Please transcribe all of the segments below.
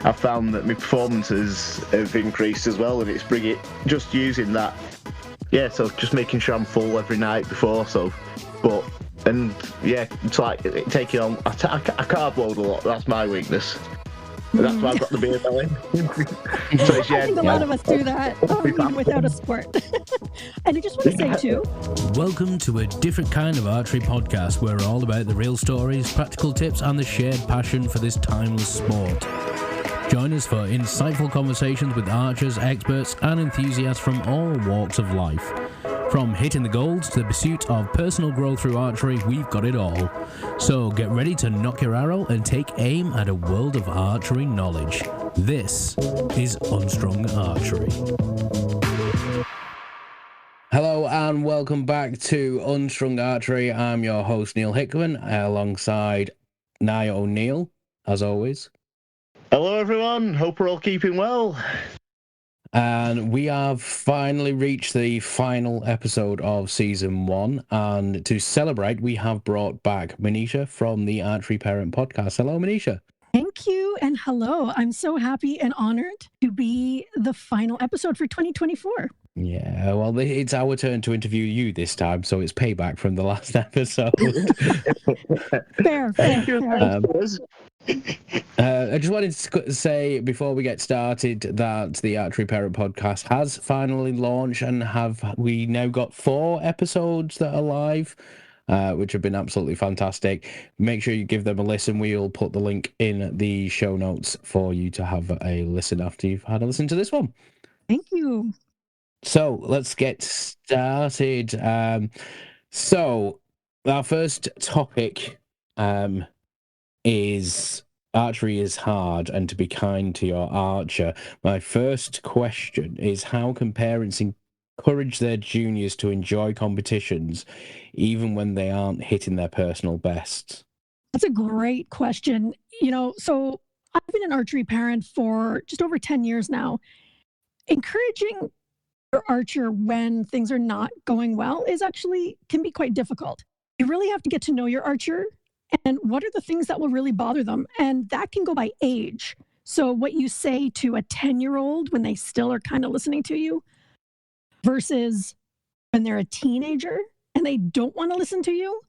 I found that my performances have increased as well, and it's just using that. Yeah, so just making sure I'm full every night before. It's like taking on. I carb load a lot. That's my weakness. That's why I've got the beer belly. I think a lot of us do that without a sport. And I just want to say too, welcome to a different kind of archery podcast. We're all about the real stories, practical tips, and the shared passion for this timeless sport. Join us for insightful conversations with archers, experts, and enthusiasts from all walks of life. From hitting the golds to the pursuit of personal growth through archery, we've got it all. So get ready to knock your arrow and take aim at a world of archery knowledge. This is Unstrung Archery. Hello and welcome back to Unstrung Archery. I'm your host Neil Hickman alongside Nia O'Neill, as always. Hello everyone, hope we're all keeping well. And we have finally reached the final episode of season 1, and to celebrate we have brought back Manisha from the Archery Parent Podcast. Hello Manisha. Thank you and hello. I'm so happy and honored to be the final episode for 2024. Yeah, well, it's our turn to interview you this time, so it's payback from the last episode. Fair. I just wanted to say before we get started that the Archery Parent Podcast has finally launched, and we now got 4 episodes that are live, which have been absolutely fantastic. Make sure you give them a listen. We'll put the link in the show notes for you to have a listen after you've had a listen to this one. Thank you. So let's get started. So our first topic is archery is hard and to be kind to your archer. My first question is, how can parents encourage their juniors to enjoy competitions even when they aren't hitting their personal bests? That's a great question. So I've been an archery parent for just over 10 years now. Encouraging your archer when things are not going well can be quite difficult. You really have to get to know your archer and what are the things that will really bother them. And that can go by age. So what you say to a 10-year-old when they still are kind of listening to you versus when they're a teenager and they don't want to listen to you.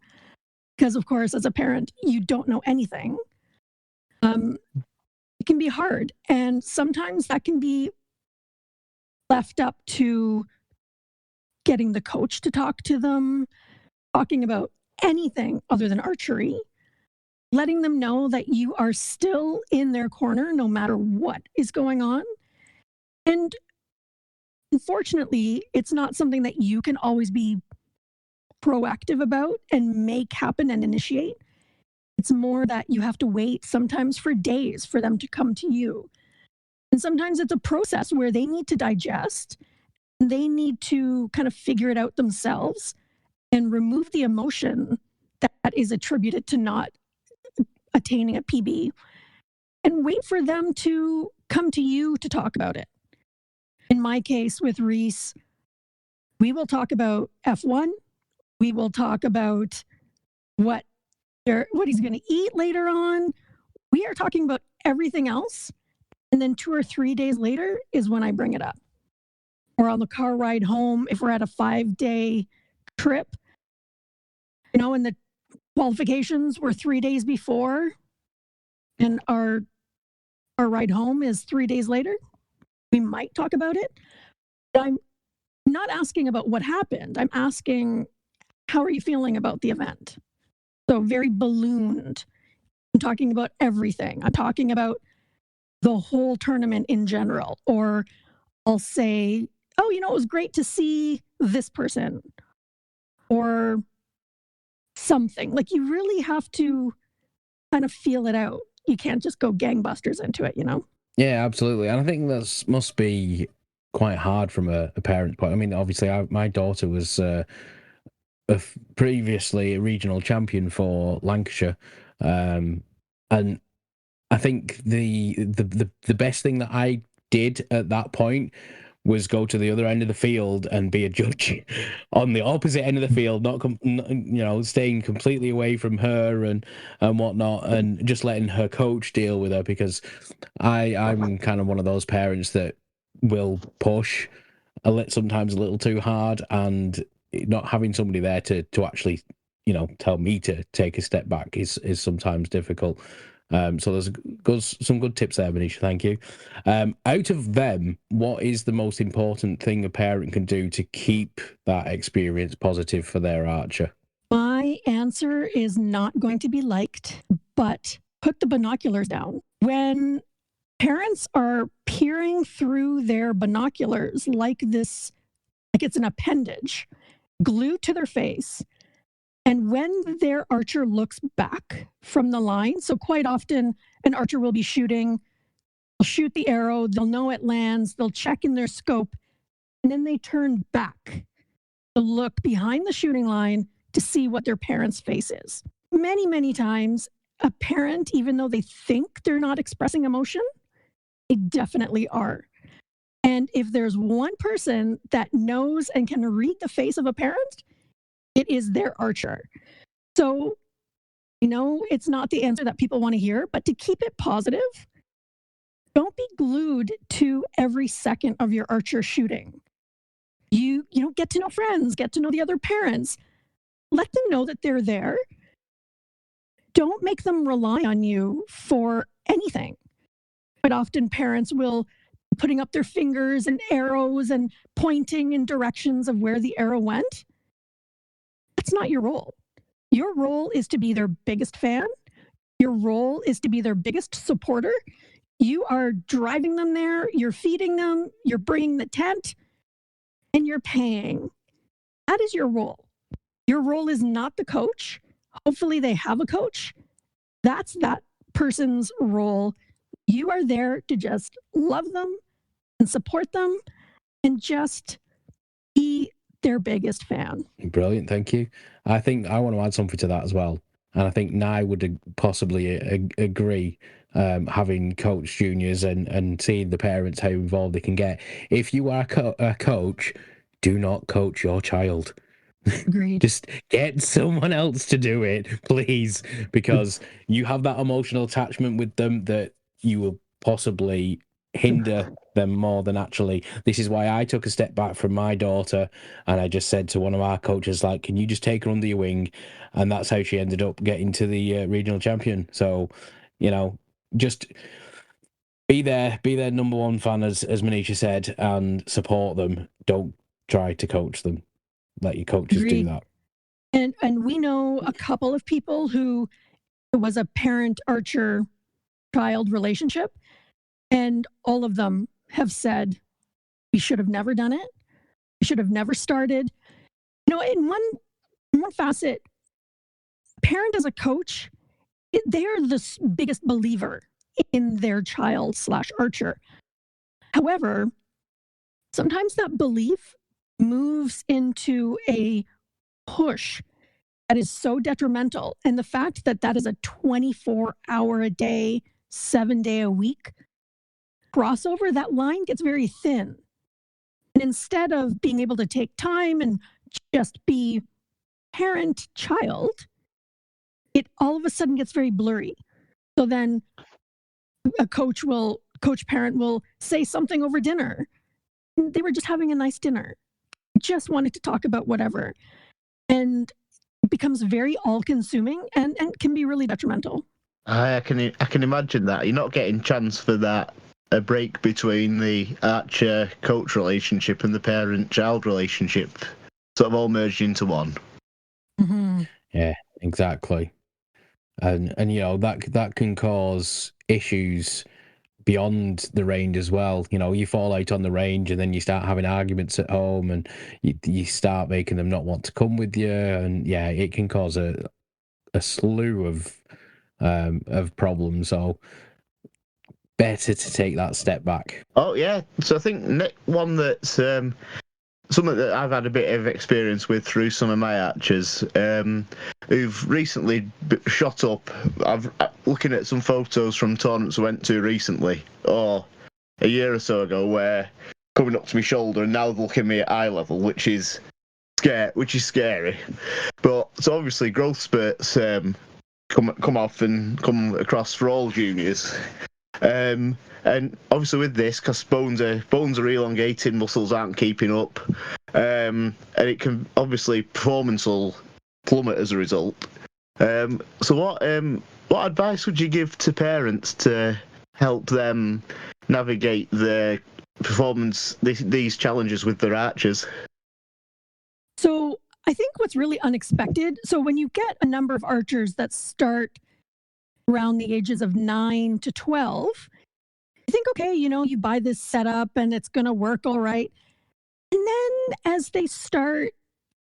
Because of course, as a parent, you don't know anything. It can be hard. And sometimes that can be left up to getting the coach to talk to them, talking about anything other than archery, letting them know that you are still in their corner no matter what is going on. And unfortunately, it's not something that you can always be proactive about and make happen and initiate. It's more that you have to wait sometimes for days for them to come to you. And sometimes it's a process where they need to digest, and they need to kind of figure it out themselves and remove the emotion that is attributed to not attaining a PB, and wait for them to come to you to talk about it. In my case with Reece, we will talk about F1. We will talk about what he's going to eat later on. We are talking about everything else. And then 2 or 3 days later is when I bring it up. Or on the car ride home, if we're at a 5-day trip, and the qualifications were 3 days before, and our ride home is 3 days later, we might talk about it. But I'm not asking about what happened. I'm asking, how are you feeling about the event? So very ballooned. I'm talking about everything. I'm talking about the whole tournament in general. Or I'll say, oh, it was great to see this person. Or something. Like, you really have to kind of feel it out. You can't just go gangbusters into it, Yeah, absolutely. And I think that must be quite hard from a parent's point. I mean, obviously, my daughter was previously a regional champion for Lancashire. And I think the best thing that I did at that point was go to the other end of the field and be a judge on the opposite end of the field, staying completely away from her and whatnot, and just letting her coach deal with her, because I'm kind of one of those parents that will push sometimes a little too hard, and not having somebody there to actually, tell me to take a step back is sometimes difficult. So there's some good tips there, Manisha. Thank you. Out of them, what is the most important thing a parent can do to keep that experience positive for their archer? My answer is not going to be liked, but put the binoculars down. When parents are peering through their binoculars like it's an appendage glued to their face, and when their archer looks back from the line, so quite often an archer will be shooting, they'll shoot the arrow, they'll know it lands, they'll check in their scope, and then they turn back to look behind the shooting line to see what their parent's face is. Many, many times, a parent, even though they think they're not expressing emotion, they definitely are. And if there's one person that knows and can read the face of a parent, it is their archer. So, it's not the answer that people want to hear, but to keep it positive, don't be glued to every second of your archer shooting. You get to know friends, get to know the other parents. Let them know that they're there. Don't make them rely on you for anything. But often parents will be putting up their fingers and arrows and pointing in directions of where the arrow went. That's not your role. Your role is to be their biggest fan. Your role is to be their biggest supporter. You are driving them there. You're feeding them. You're bringing the tent. And you're paying. That is your role. Your role is not the coach. Hopefully they have a coach. That's that person's role. You are there to just love them and support them and just be their biggest fan. Brilliant, thank you. I think I want to add something to that as well. And I think Nye would possibly agree, having coached juniors and seeing the parents, how involved they can get. If you are a coach, do not coach your child. Agreed. Just get someone else to do it, please, because you have that emotional attachment with them that you will possibly hinder them more than actually. This is why I took a step back from my daughter, and I just said to one of our coaches, like, can you just take her under your wing? And that's how she ended up getting to the regional champion. So, just be their number one fan, as Manisha said, and support them. Don't try to coach them. Let your coaches Agreed. do that. And we know a couple of people who it was a parent-archer child relationship, and all of them have said, we should have never done it. We should have never started. In one facet, parent as a coach, they are the biggest believer in their child/archer. However, sometimes that belief moves into a push that is so detrimental. And the fact that is a 24-hour-a-day, 7-day-a-week crossover, that line gets very thin. And instead of being able to take time and just be parent-child, it all of a sudden gets very blurry. So then a coach parent will say something over dinner. They were just having a nice dinner. Just wanted to talk about whatever. And it becomes very all-consuming and can be really detrimental. I can imagine that. You're not getting chance for that, a break between the archer-coach relationship and the parent-child relationship, sort of all merged into one. Mm-hmm. Yeah, exactly. And that can cause issues beyond the range as well. You fall out on the range and then you start having arguments at home, and you start making them not want to come with you, and it can cause a slew of problems. So better to take that step back. Oh yeah, so I think one that's something that I've had a bit of experience with through some of my archers who've recently shot up. I've looking at some photos from tournaments I went to recently, or a year or so ago, where coming up to my shoulder, and now they're looking at me at eye level, which is scary. But so obviously growth spurts come off and come across for all juniors. And obviously with this, because bones are elongating, muscles aren't keeping up, and it can obviously performance will plummet as a result. So what advice would you give to parents to help them navigate the performance these challenges with their archers? So I think what's really unexpected, so when you get a number of archers that start around the ages of 9 to 12, you think, okay, you buy this setup and it's going to work all right. And then as they start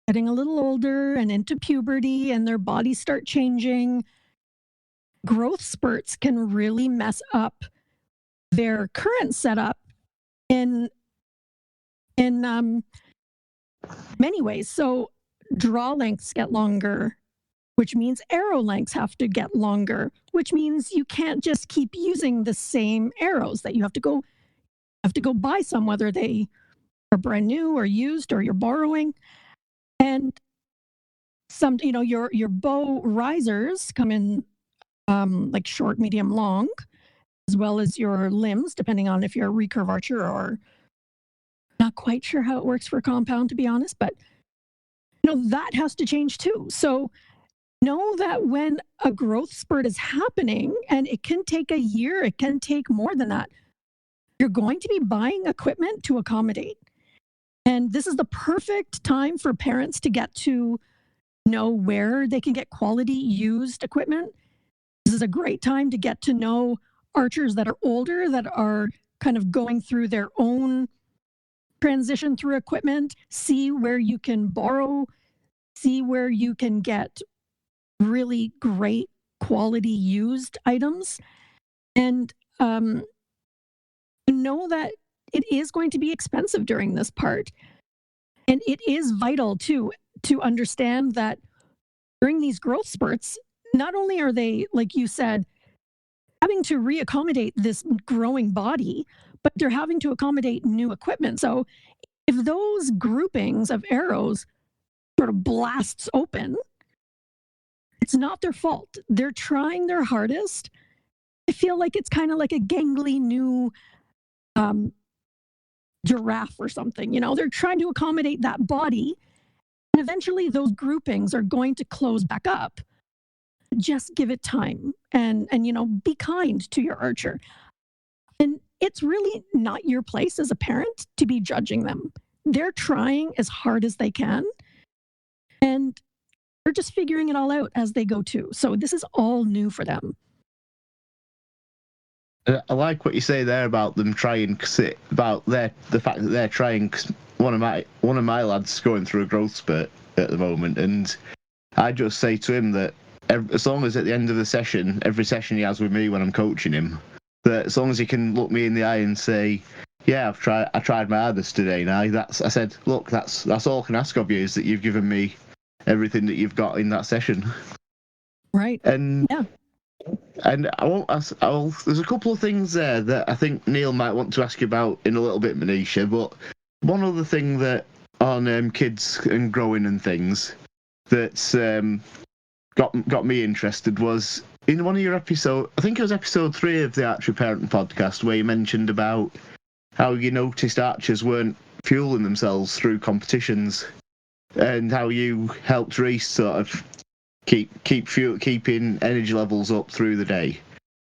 getting a little older and into puberty and their bodies start changing, growth spurts can really mess up their current setup in many ways. So draw lengths get longer, which means arrow lengths have to get longer, which means you can't just keep using the same arrows, that you have to go buy some, whether they are brand new or used or you're borrowing. And some, your bow risers come in like short, medium, long, as well as your limbs, depending on if you're a recurve archer or not quite sure how it works for a compound, to be honest, but that has to change too. So know that when a growth spurt is happening, and it can take a year, it can take more than that, you're going to be buying equipment to accommodate. And this is the perfect time for parents to get to know where they can get quality used equipment. This is a great time to get to know archers that are older, that are kind of going through their own transition through equipment, see where you can borrow, see where you can get really great quality used items, and know that it is going to be expensive during this part. And it is vital to understand that during these growth spurts, not only are they, like you said, having to reaccommodate this growing body, but they're having to accommodate new equipment. So if those groupings of arrows sort of blasts open, it's not their fault. They're trying their hardest. I feel like it's kind of like a gangly new giraffe or something. They're trying to accommodate that body, and eventually those groupings are going to close back up. Just give it time, and be kind to your archer. And it's really not your place as a parent to be judging them. They're trying as hard as they can, and they're just figuring it all out as they go too. So this is all new for them. I like what you say there about them trying, about the fact that they're trying. Cause one of my lads is going through a growth spurt at the moment, and I just say to him that as long as at the end of the session, every session he has with me when I'm coaching him, that as long as he can look me in the eye and say, "Yeah, I tried my hardest today." Now I said, "Look, that's all I can ask of you, is that you've given me everything that you've got in that session." Right. And yeah. And there's a couple of things there that I think Neil might want to ask you about in a little bit, Manisha. But one other thing that on kids and growing and things that's got me interested was in one of your episodes. I think it was episode 3 of the Archery Parent Podcast, where you mentioned about how you noticed archers weren't fueling themselves through competitions, and how you helped Reece sort of keeping energy levels up through the day.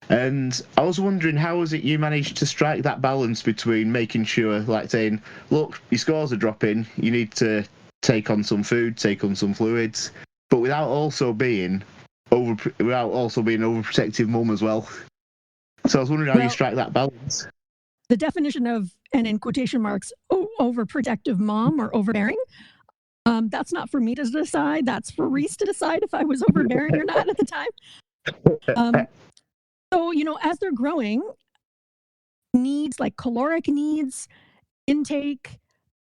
And I was wondering, how is it you managed to strike that balance between making sure, like saying, look, your scores are dropping, you need to take on some food, take on some fluids, but without also being overprotective mum as well. So I was wondering how you strike that balance. The definition of, and in quotation marks, overprotective mom or overbearing, that's not for me to decide. That's for Reece to decide if I was overbearing or not at the time. So, as they're growing, needs like caloric needs, intake,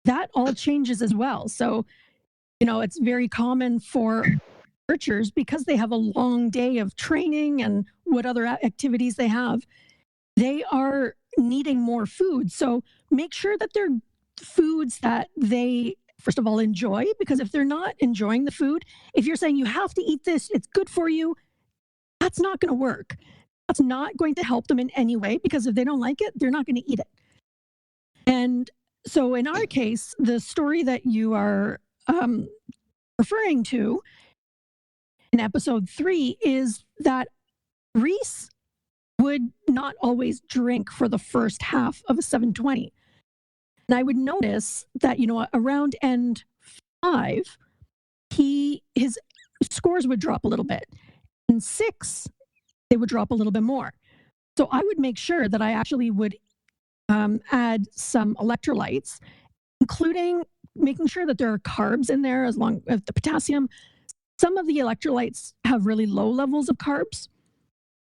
that all changes as well. So, it's very common for archers, because they have a long day of training and what other activities they have, they are needing more food. So make sure that they're foods that they, first of all, enjoy, because if they're not enjoying the food, if you're saying you have to eat this, it's good for you, that's not going to work. That's not going to help them in any way, because if they don't like it, they're not going to eat it. And so in our case, the story that you are referring to in episode 3 is that Reece would not always drink for the first half of a 720. And I would notice that, around end 5, his scores would drop a little bit. In 6, they would drop a little bit more. So I would make sure that I actually would add some electrolytes, including making sure that there are carbs in there, as long as the potassium. Some of the electrolytes have really low levels of carbs,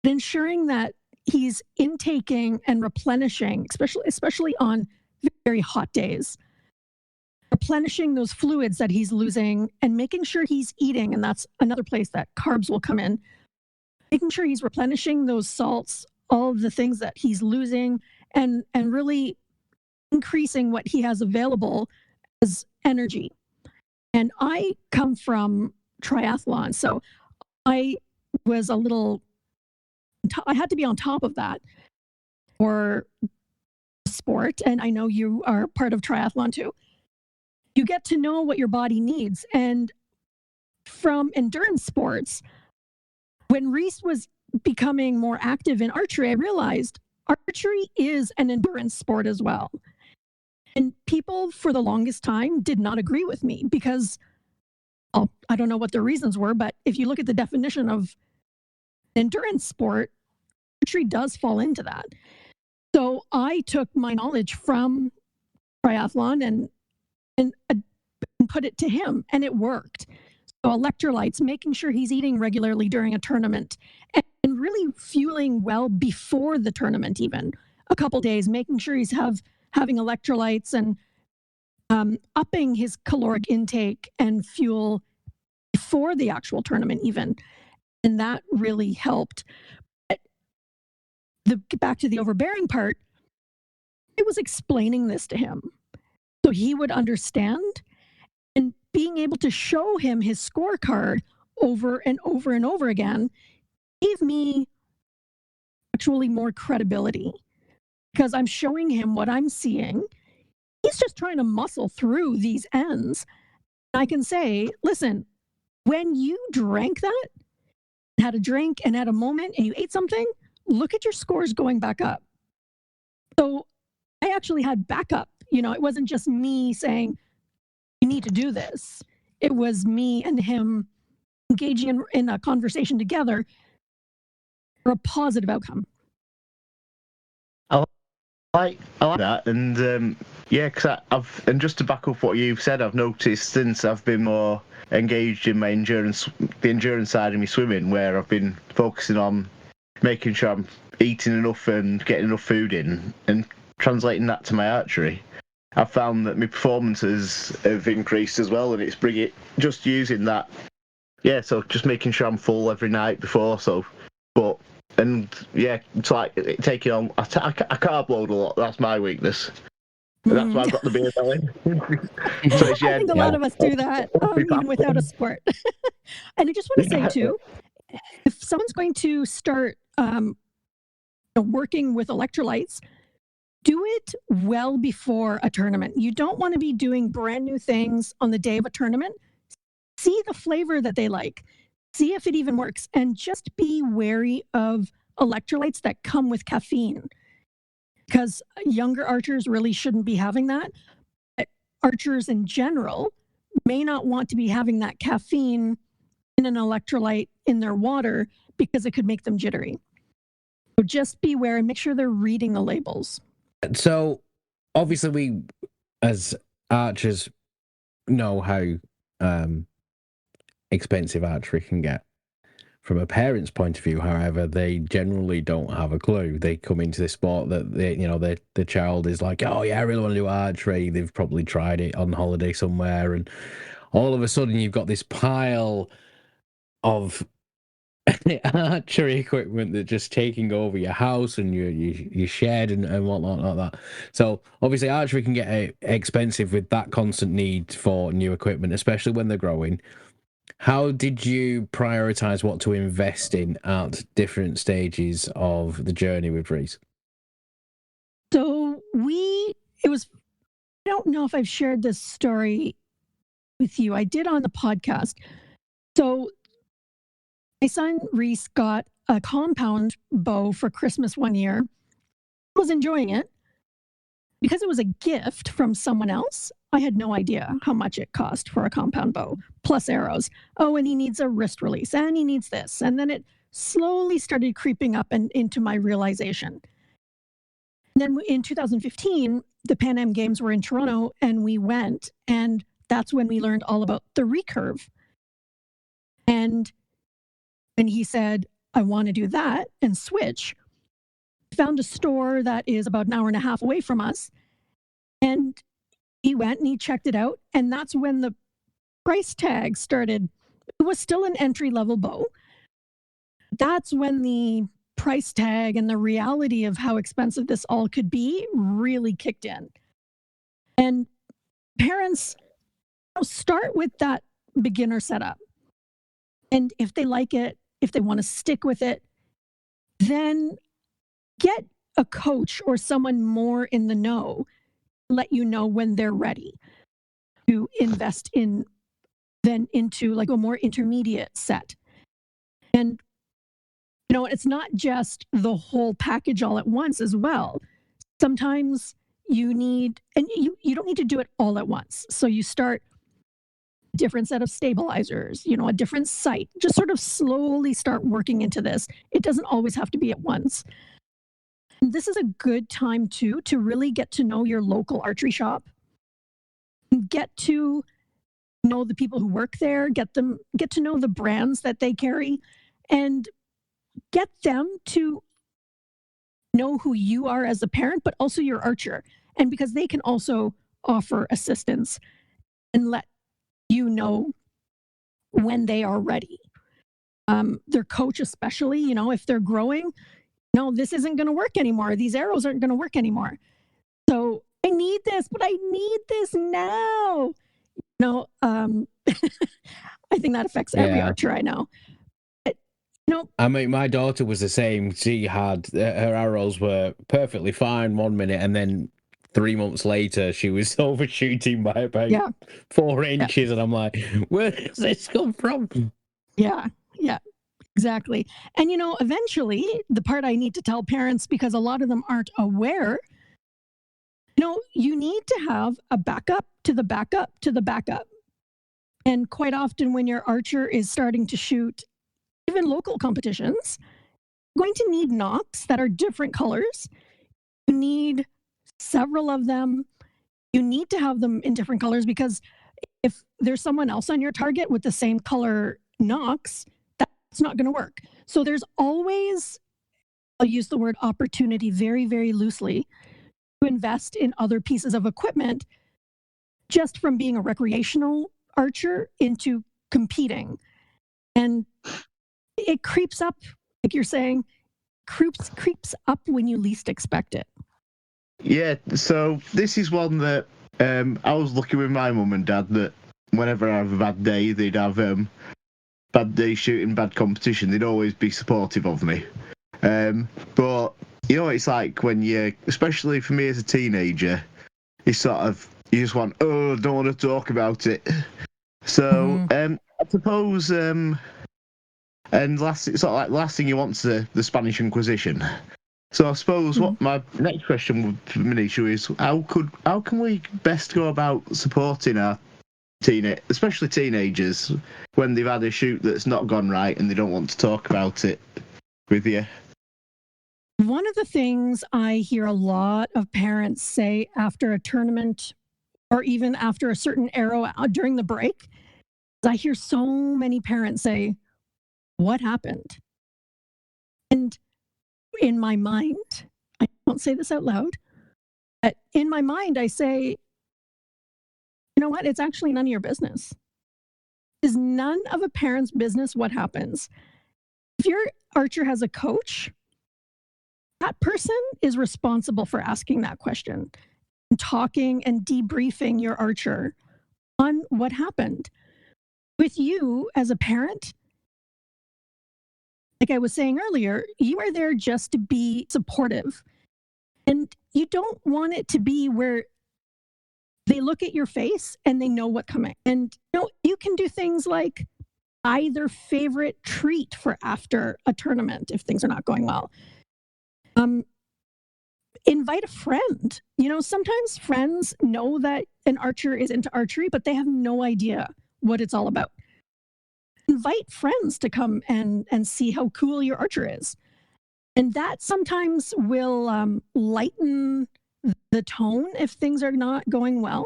but ensuring that he's intaking and replenishing, especially on very hot days, replenishing those fluids that he's losing and making sure he's eating. And that's another place that carbs will come in, making sure he's replenishing those salts, all of the things that he's losing, and really increasing what he has available as energy. And I come from triathlon, so I had to be on top of that for sport. And I know you are part of triathlon too. You get to know what your body needs. And from endurance sports, when Reece was becoming more active in archery, I realized archery is an endurance sport as well. And people for the longest time did not agree with me because, I don't know what the reasons were, but if you look at the definition of endurance sport, archery does fall into that. So I took my knowledge from triathlon and put it to him, and it worked. So electrolytes, making sure he's eating regularly during a tournament, and really fueling well before the tournament, even a couple days, making sure he's having electrolytes and upping his caloric intake and fuel before the actual tournament even. And that really helped. Back to the overbearing part, I was explaining this to him so he would understand, and being able to show him his scorecard over and over and over again gave me actually more credibility, because I'm showing him what I'm seeing. He's just trying to muscle through these ends. I can say, listen, when you drank that, had a drink and had a moment and you ate something, look at your scores going back up. So I actually had backup. It wasn't just me saying, you need to do this. It was me and him engaging in a conversation together for a positive outcome. I like that, and because and just to back up what you've said, I've noticed since I've been more engaged in the endurance side of my swimming, where I've been focusing on making sure I'm eating enough and getting enough food in, and translating that to my archery, I've found that my performances have increased as well, and it's just using that. Yeah, so just making sure I'm full every night before. It's like taking on. I carb load a lot. That's my weakness. That's why I've got the beer belly. So I think a lot of us do that, even without a sport. And I just want to say too, if someone's going to start working with electrolytes, do it well before a tournament. You don't want to be doing brand new things on the day of a tournament. See the flavor that they like. See if it even works. And just be wary of electrolytes that come with caffeine, because younger archers really shouldn't be having that. But archers in general may not want to be having that caffeine in an electrolyte in their water, because it could make them jittery. So just beware and make sure they're reading the labels. So obviously we, as archers, know how expensive archery can get. From a parent's point of view, however, they generally don't have a clue. They come into this sport that the child is like, oh yeah, I really want to do archery. They've probably tried it on holiday somewhere, and all of a sudden you've got this pile of archery equipment that's just taking over your house and your shed and whatnot like that. So obviously archery can get expensive with that constant need for new equipment, especially when they're growing. How did you prioritize what to invest in at different stages of the journey with Reece? So I don't know if I've shared this story with you. I did on the podcast. So my son Reece got a compound bow for Christmas one year. I was enjoying it. Because it was a gift from someone else, I had no idea how much it cost for a compound bow, plus arrows. Oh, and he needs a wrist release, and he needs this. And then it slowly started creeping up and into my realization. And then in 2015, the Pan Am Games were in Toronto, and we went, and that's when we learned all about the recurve. And when he said, I want to do that and switch, found a store that is about an hour and a half away from us. And he went and he checked it out. And that's when the price tag started. It was still an entry-level bow. That's when the price tag and the reality of how expensive this all could be really kicked in. And parents start with that beginner setup. And if they like it, if they want to stick with it, then get a coach or someone more in the know, let you know when they're ready to invest into like a more intermediate set. And, it's not just the whole package all at once as well. Sometimes you need, and you don't need to do it all at once. So you start a different set of stabilizers, a different sight, just sort of slowly start working into this. It doesn't always have to be at once. This is a good time, too, to really get to know your local archery shop, get to know the people who work there, get to know the brands that they carry, and get them to know who you are as a parent, but also your archer. And because they can also offer assistance and let you know when they are ready. Their coach especially, if they're growing, no, this isn't going to work anymore. These arrows aren't going to work anymore. So I need this, but I need this now. I think that affects every archer I know. But, I mean, my daughter was the same. She had, her arrows were perfectly fine 1 minute, and then 3 months later, she was overshooting by about 4 inches. And I'm like, where does this come from? Yeah. Exactly. And, eventually, the part I need to tell parents, because a lot of them aren't aware, you need to have a backup to the backup to the backup. And quite often when your archer is starting to shoot even local competitions, you're going to need nocks that are different colors. You need several of them. You need to have them in different colors, because if there's someone else on your target with the same color nocks, it's not going to work. So there's always, I'll use the word opportunity very, very loosely, to invest in other pieces of equipment, just from being a recreational archer into competing. And it creeps up, like you're saying, creeps up when you least expect it. Yeah, so this is one that I was lucky with my mum and dad, that whenever I have a bad day, they'd have bad day shooting, bad competition, they'd always be supportive of me. But it's like when especially for me as a teenager, you just want, I don't want to talk about it. So I suppose, and last thing you want's the Spanish Inquisition. So I suppose what my next question for Manisha is, how can we best go about supporting our especially teenagers, when they've had a shoot that's not gone right and they don't want to talk about it with you? One of the things I hear a lot of parents say after a tournament, or even after a certain arrow during the break, is I hear so many parents say, what happened? And in my mind, I don't say this out loud, but in my mind I say, you know what? It's actually none of your business. It's none of a parent's business what happens. If your archer has a coach, that person is responsible for asking that question, and talking and debriefing your archer on what happened. With you as a parent, like I was saying earlier, you are there just to be supportive. And you don't want it to be where they look at your face and they know what's coming. And you can do things like buy their favorite treat for after a tournament if things are not going well. Invite a friend. Sometimes friends know that an archer is into archery, but they have no idea what it's all about. Invite friends to come and see how cool your archer is. And that sometimes will lighten the tone if things are not going well.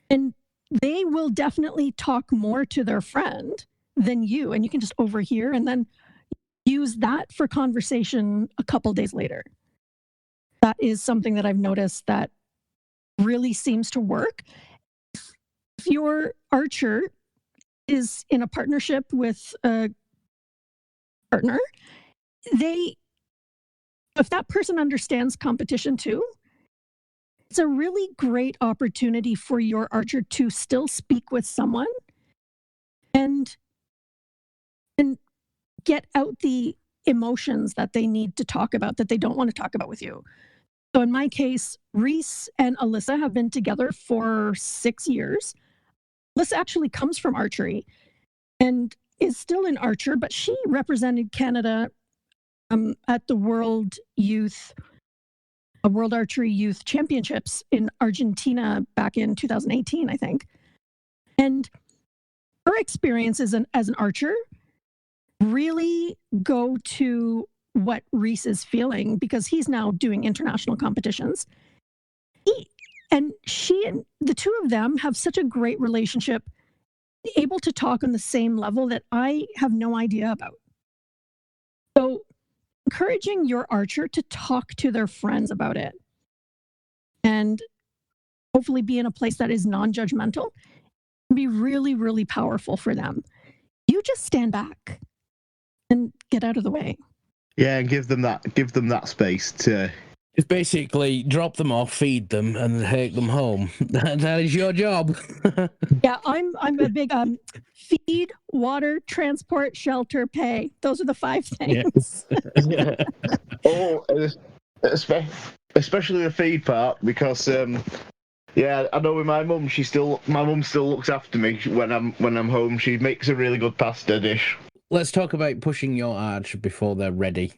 And they will definitely talk more to their friend than you. And you can just overhear and then use that for conversation a couple days later. That is something that I've noticed that really seems to work. If your archer is in a partnership with a partner, if that person understands competition too, it's a really great opportunity for your archer to still speak with someone and get out the emotions that they need to talk about that they don't want to talk about with you. So in my case, Reece and Alyssa have been together for 6 years. Alyssa actually comes from archery and is still an archer, but she represented Canada at the World Archery Youth Championships in Argentina back in 2018, I think. And her experience as an archer really go to what Reece is feeling because he's now doing international competitions. She and the two of them have such a great relationship, able to talk on the same level that I have no idea about. So encouraging your archer to talk to their friends about it and hopefully be in a place that is non-judgmental can be really, really powerful for them. You just stand back and get out of the way. Yeah, and give them that space to just basically drop them off, feed them, and take them home. That is your job. Yeah, I'm a big feed, water, transport, shelter, pay. Those are the 5 things. Yeah. Oh, especially the feed part because I know with my mum, my mum still looks after me when I'm home. She makes a really good pasta dish. Let's talk about pushing your arch before they're ready.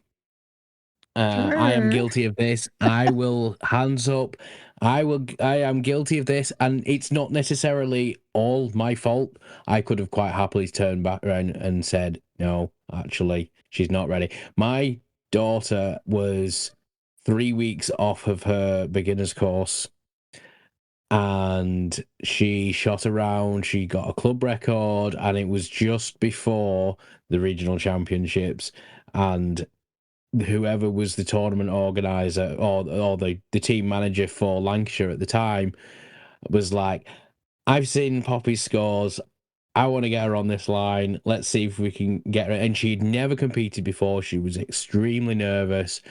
Sure. I am guilty of this. I will, hands up. I am guilty of this, and it's not necessarily all my fault. I could have quite happily turned back around and said, no, actually, she's not ready. My daughter was 3 weeks off of her beginner's course, and she shot around. She got a club record, and it was just before the regional championships, and whoever was the tournament organizer or the team manager for Lancashire at the time was like, I've seen Poppy's scores. I want to get her on this line. Let's see if we can get her. And she'd never competed before. She was extremely nervous.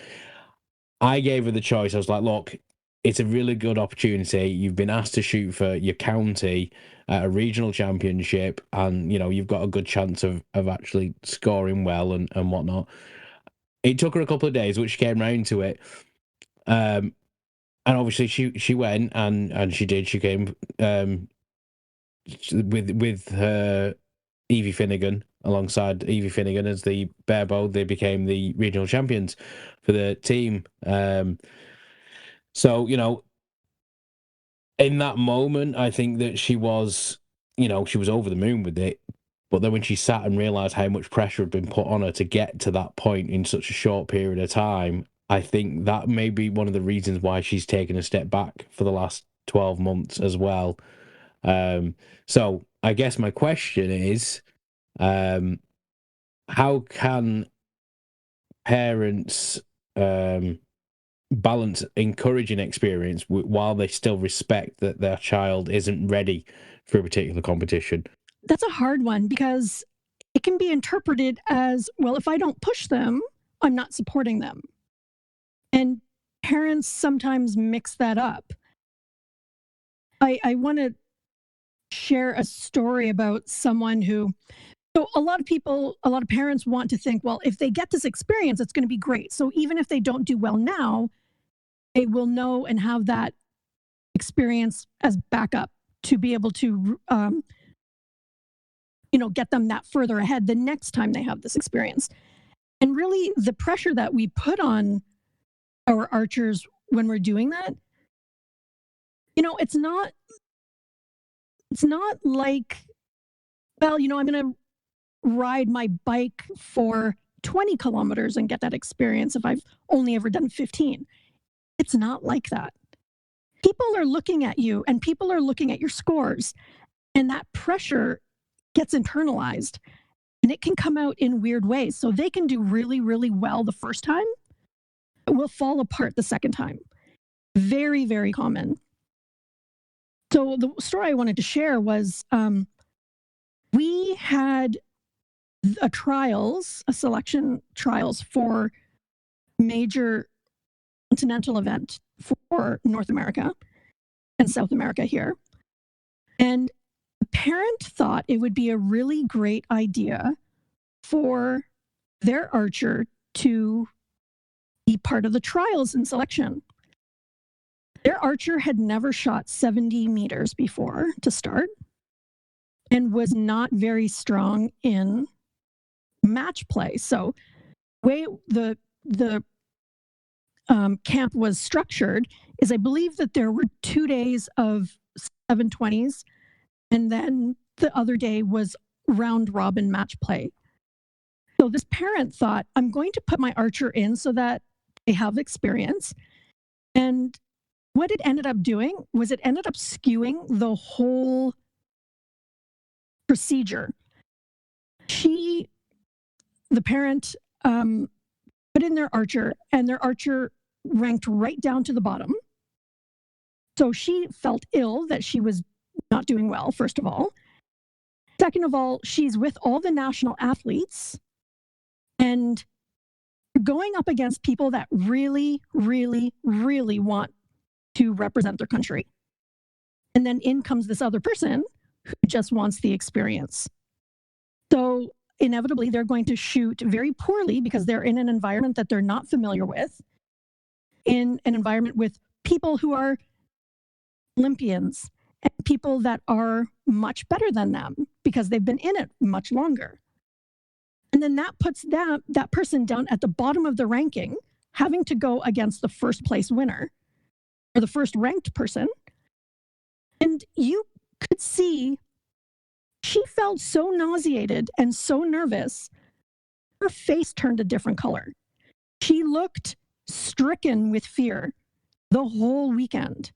I gave her the choice. I was like, look, it's a really good opportunity. You've been asked to shoot for your county at a regional championship, and you've got a good chance of actually scoring well and whatnot. It took her a couple of days, which she came round to it. And obviously she went and she did. She came with her Evie Finnegan, alongside Evie Finnegan as the barebow. They became the regional champions for the team. So, in that moment, I think that she was over the moon with it. But then when she sat and realised how much pressure had been put on her to get to that point in such a short period of time, I think that may be one of the reasons why she's taken a step back for the last 12 months as well. So I guess my question is, how can parents balance encouraging experience while they still respect that their child isn't ready for a particular competition? That's a hard one because it can be interpreted as, well, if I don't push them, I'm not supporting them. And parents sometimes mix that up. I want to share a story about someone who, so a lot of parents want to think, well, if they get this experience, it's going to be great. So even if they don't do well now, they will know and have that experience as backup to be able to, get them that further ahead the next time they have this experience. And really the pressure that we put on our archers when we're doing that, it's not like, well, I'm going to ride my bike for 20 kilometers and get that experience if I've only ever done 15. It's not like that. People are looking at you and people are looking at your scores, and that pressure gets internalized and it can come out in weird ways. So they can do really, really well the first time. It will fall apart the second time. Very, very common. So the story I wanted to share was we had selection trials for major continental event for North America and South America here. And a parent thought it would be a really great idea for their archer to be part of the trials and selection. Their archer had never shot 70 meters before to start and was not very strong in match play. So the way the camp was structured is I believe that there were 2 days of 720s, and then the other day was round robin match play. So this parent thought, I'm going to put my archer in so that they have experience. And what it ended up doing was it ended up skewing the whole procedure. The parent put in their archer, and their archer ranked right down to the bottom. So she felt ill that she was not doing well, first of all. Second of all, she's with all the national athletes and going up against people that really, really, really want to represent their country. And then in comes this other person who just wants the experience. So inevitably, they're going to shoot very poorly because they're in an environment that they're not familiar with, in an environment with people who are Olympians and people that are much better than them because they've been in it much longer. And then that puts that person down at the bottom of the ranking, having to go against the first place winner or the first ranked person. And you could see she felt so nauseated and so nervous, her face turned a different color. She looked stricken with fear the whole weekend.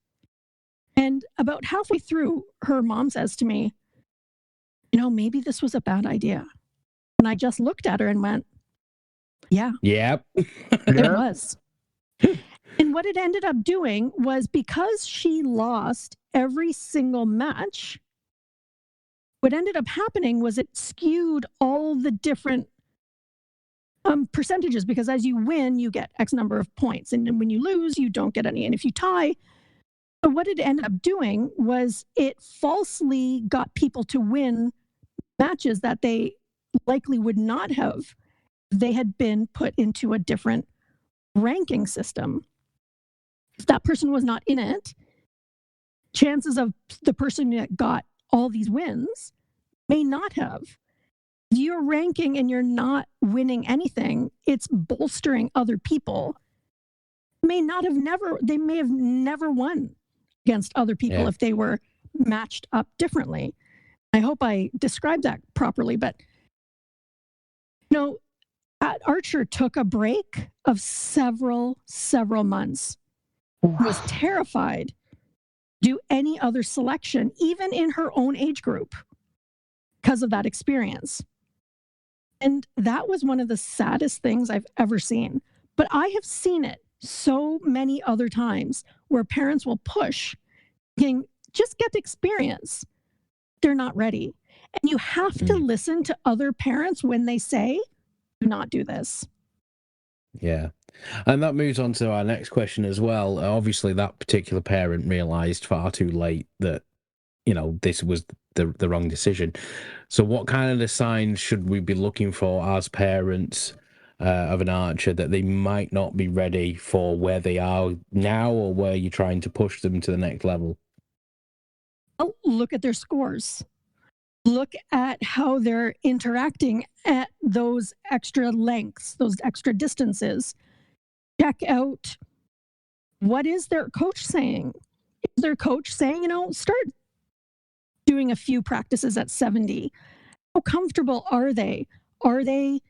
And about halfway through, her mom says to me, maybe this was a bad idea. And I just looked at her and went, yeah. Yep. It was. And what it ended up doing was, because she lost every single match, what ended up happening was it skewed all the different percentages, because as you win, you get X number of points. And then when you lose, you don't get any. And if you tie, so what it ended up doing was it falsely got people to win matches that they likely would not have if they had been put into a different ranking system. If that person was not in it, chances of the person that got all these wins may not have. If you're ranking and you're not winning anything, it's bolstering other people. They may have never won against other people if they were matched up differently. I hope I described that properly, but that archer took a break of several months. Was terrified to do any other selection, even in her own age group, because of that experience. And that was one of the saddest things I've ever seen. But I have seen it so many other times where parents will push, thinking, just get the experience. They're not ready. And you have to listen to other parents when they say, do not do this. Yeah. And that moves on to our next question as well. Obviously, that particular parent realised far too late that, you know, this was the wrong decision. So what kind of the signs should we be looking for as parents of an archer that they might not be ready for where they are now, or where you're trying to push them to the next level? Oh, look at their scores. Look at how they're interacting at those extra lengths, those extra distances. Check out, what is their coach saying? Is their coach saying, you know, start doing a few practices at 70? How comfortable are they? Are they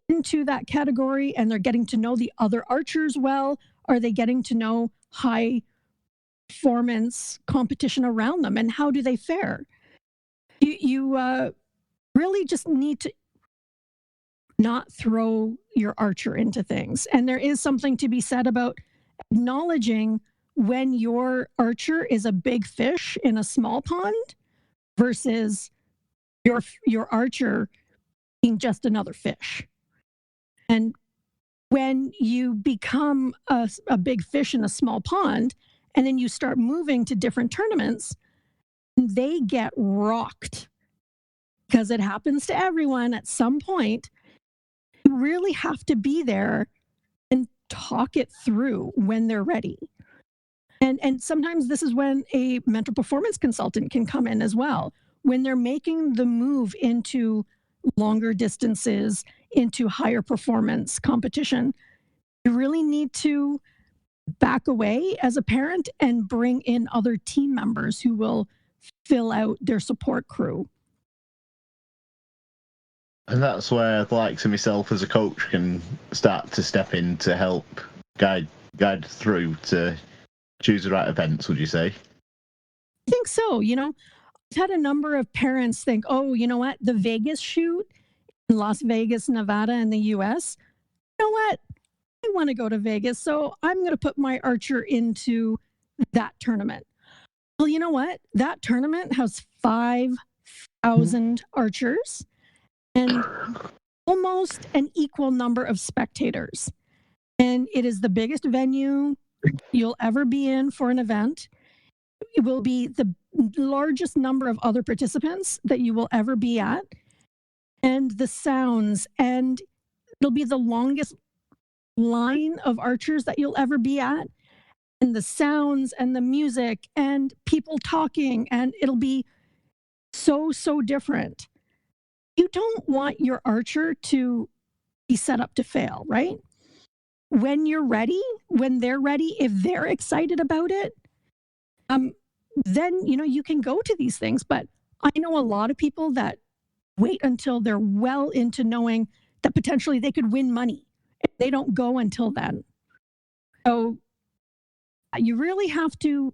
into that category and they're getting to know the other archers well? Are they getting to know high performance competition around them, and how do they fare? You really just need to not throw your archer into things. And there is something to be said about acknowledging when your archer is a big fish in a small pond versus your archer being just another fish. And when you become a big fish in a small pond, and then you start moving to different tournaments, they get rocked, because it happens to everyone at some point. You really have to be there and talk it through when they're ready. And sometimes this is when a mental performance consultant can come in as well. When they're making the move into longer distances, into higher performance competition, you really need to back away as a parent and bring in other team members who will fill out their support crew. And that's where the likes of myself as a coach can start to step in to help guide through to choose the right events, would you say? I think so. You know, I've had a number of parents think, oh, you know what, the Vegas shoot in Las Vegas, Nevada in the US, you know what, I want to go to Vegas, so I'm going to put my archer into that tournament. Well, you know what? That tournament has 5,000 archers and almost an equal number of spectators. And it is the biggest venue you'll ever be in for an event. It will be the largest number of other participants that you will ever be at. And the sounds, and it'll be the longest line of archers that you'll ever be at. And the sounds and the music and people talking, and it'll be so different. You don't want your archer to be set up to fail, right? When you're ready, when they're ready, if they're excited about it, then, you know, you can go to these things. But I know a lot of people that wait until they're well into knowing that potentially they could win money. They don't go until then. So you really have to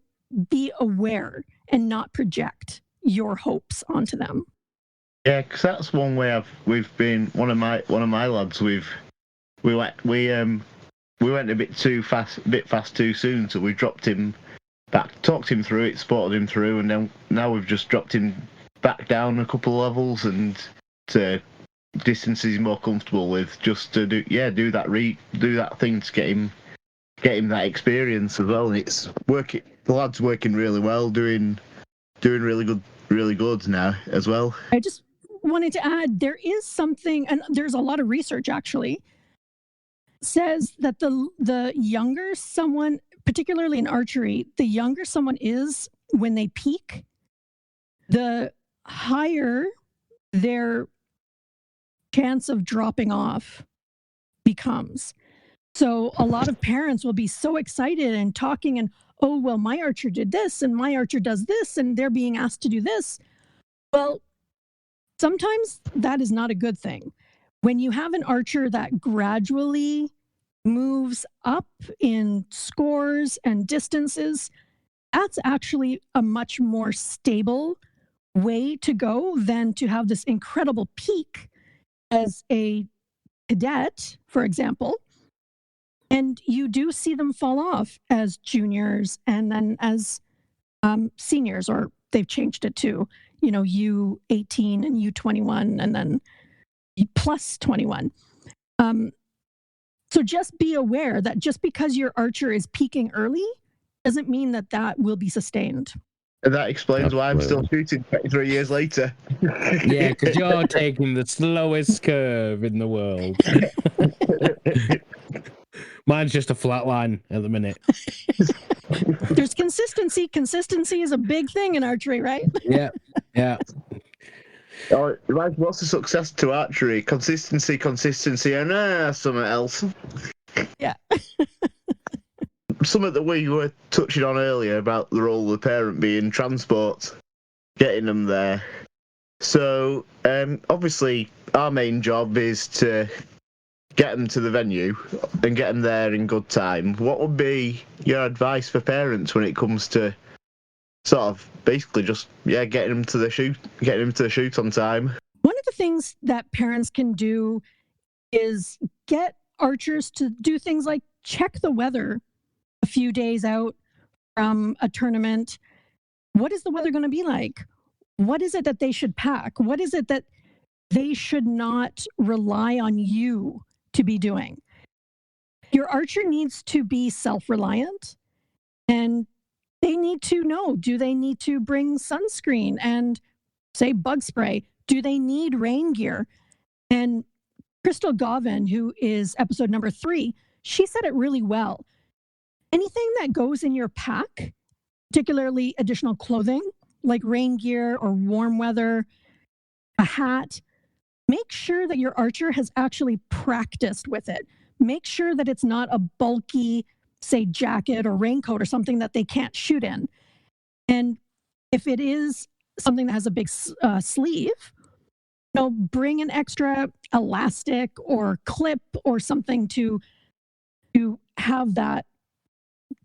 be aware and not project your hopes onto them. Yeah, because that's one way we've been. One of my lads, we went a bit fast too soon, so we dropped him back, talked him through it, supported him through, and then now we've just dropped him back down a couple of levels and to distances he's more comfortable with, just to do that thing to get him that experience as well. And it's working. The lad's working really well, doing really good now as well. I just wanted to add, there is something, and there's a lot of research actually, says that the younger someone, particularly in archery, the younger someone is when they peak, the higher their chance of dropping off becomes. So a lot of parents will be so excited and talking and, oh, well, my archer did this and my archer does this and they're being asked to do this. Well, sometimes that is not a good thing. When you have an archer that gradually moves up in scores and distances, that's actually a much more stable way to go than to have this incredible peak as a cadet, for example. And you do see them fall off as juniors and then as seniors, or they've changed it too. U18 and U21 and then plus 21. So just be aware that just because your archer is peaking early doesn't mean that will be sustained. And that explains why I'm still shooting 23 years later. Yeah, because you're taking the slowest curve in the world. Mine's just a flat line at the minute. There's consistency. Consistency is a big thing in archery, right? Yeah. What's the success to archery? Consistency, and something else. Yeah. Something that we were touching on earlier about the role of the parent being transport, getting them there. So, obviously, our main job is to get them to the venue and get them there in good time. What would be your advice for parents when it comes to sort of basically just getting them to the shoot on time? One of the things that parents can do is get archers to do things like check the weather a few days out from a tournament. What is the weather going to be like? What is it that they should pack? What is it that they should not rely on you to be doing? Your archer needs to be self-reliant, and they need to know, do they need to bring sunscreen and, say, bug spray? Do they need rain gear? And Crystal Gauvin, who is episode number 3, she said it really well. Anything that goes in your pack, particularly additional clothing, like rain gear or warm weather, a hat, make sure that your archer has actually practiced with it. Make sure that it's not a bulky, say, jacket or raincoat or something that they can't shoot in. And if it is something that has a big sleeve, bring an extra elastic or clip or something to have that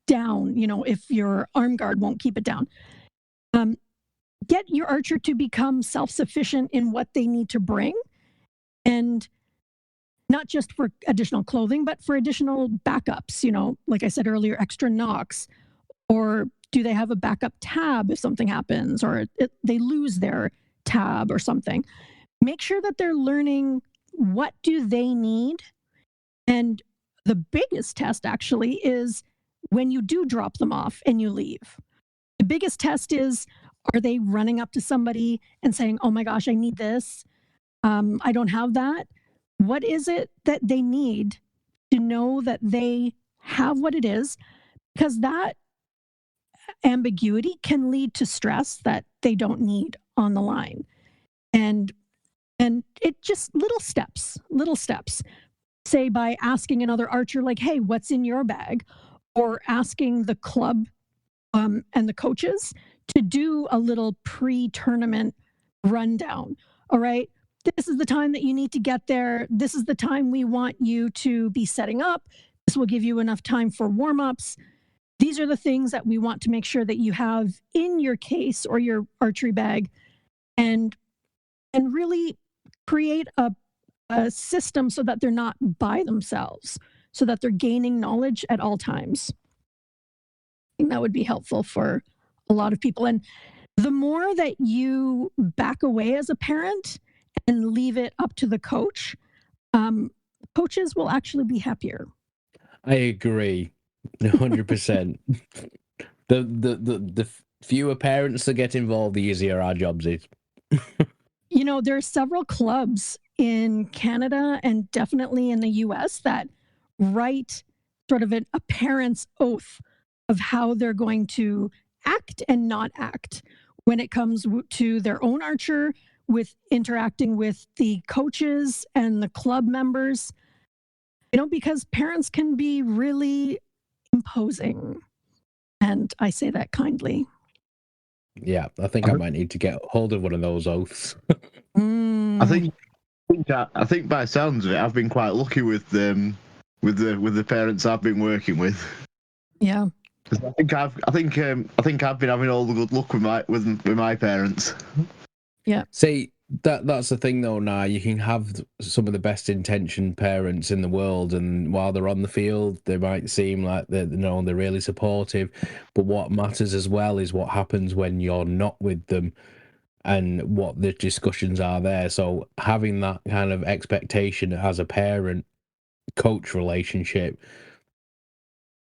down, if your arm guard won't keep it down. Get your archer to become self-sufficient in what they need to bring, and not just for additional clothing, but for additional backups, like I said earlier, extra nocks, or do they have a backup tab if something happens, or they lose their tab or something. Make sure that they're learning what do they need. And the biggest test actually is when you do drop them off and you leave. The biggest test is, are they running up to somebody and saying, oh my gosh, I need this. I don't have that. What is it that they need to know that they have what it is? Because that ambiguity can lead to stress that they don't need on the line. And it just little steps, say by asking another archer, like, hey, what's in your bag? Or asking the club and the coaches to do a little pre-tournament rundown. All right, this is the time that you need to get there. This is the time we want you to be setting up. This will give you enough time for warm-ups. These are the things that we want to make sure that you have in your case or your archery bag, and really create a system so that they're not by themselves, so that they're gaining knowledge at all times. I think that would be helpful for a lot of people. And the more that you back away as a parent and leave it up to the coach, coaches will actually be happier. I agree, 100%. The fewer parents that get involved, the easier our jobs is. There are several clubs in Canada and definitely in the US that write sort of a parent's oath of how they're going to act and not act when it comes to their own archer, with interacting with the coaches and the club members, because parents can be really imposing. And I say that kindly. Yeah, I think I might need to get hold of one of those oaths. I think by the sounds of it, I've been quite lucky with the parents I've been working with. Yeah. I think I've been having all the good luck with my parents. Yeah. See, that's the thing though. Now you can have some of the best intentioned parents in the world, and while they're on the field, they might seem like they're really supportive. But what matters as well is what happens when you're not with them. and what the discussions are there. So having that kind of expectation as a parent-coach relationship,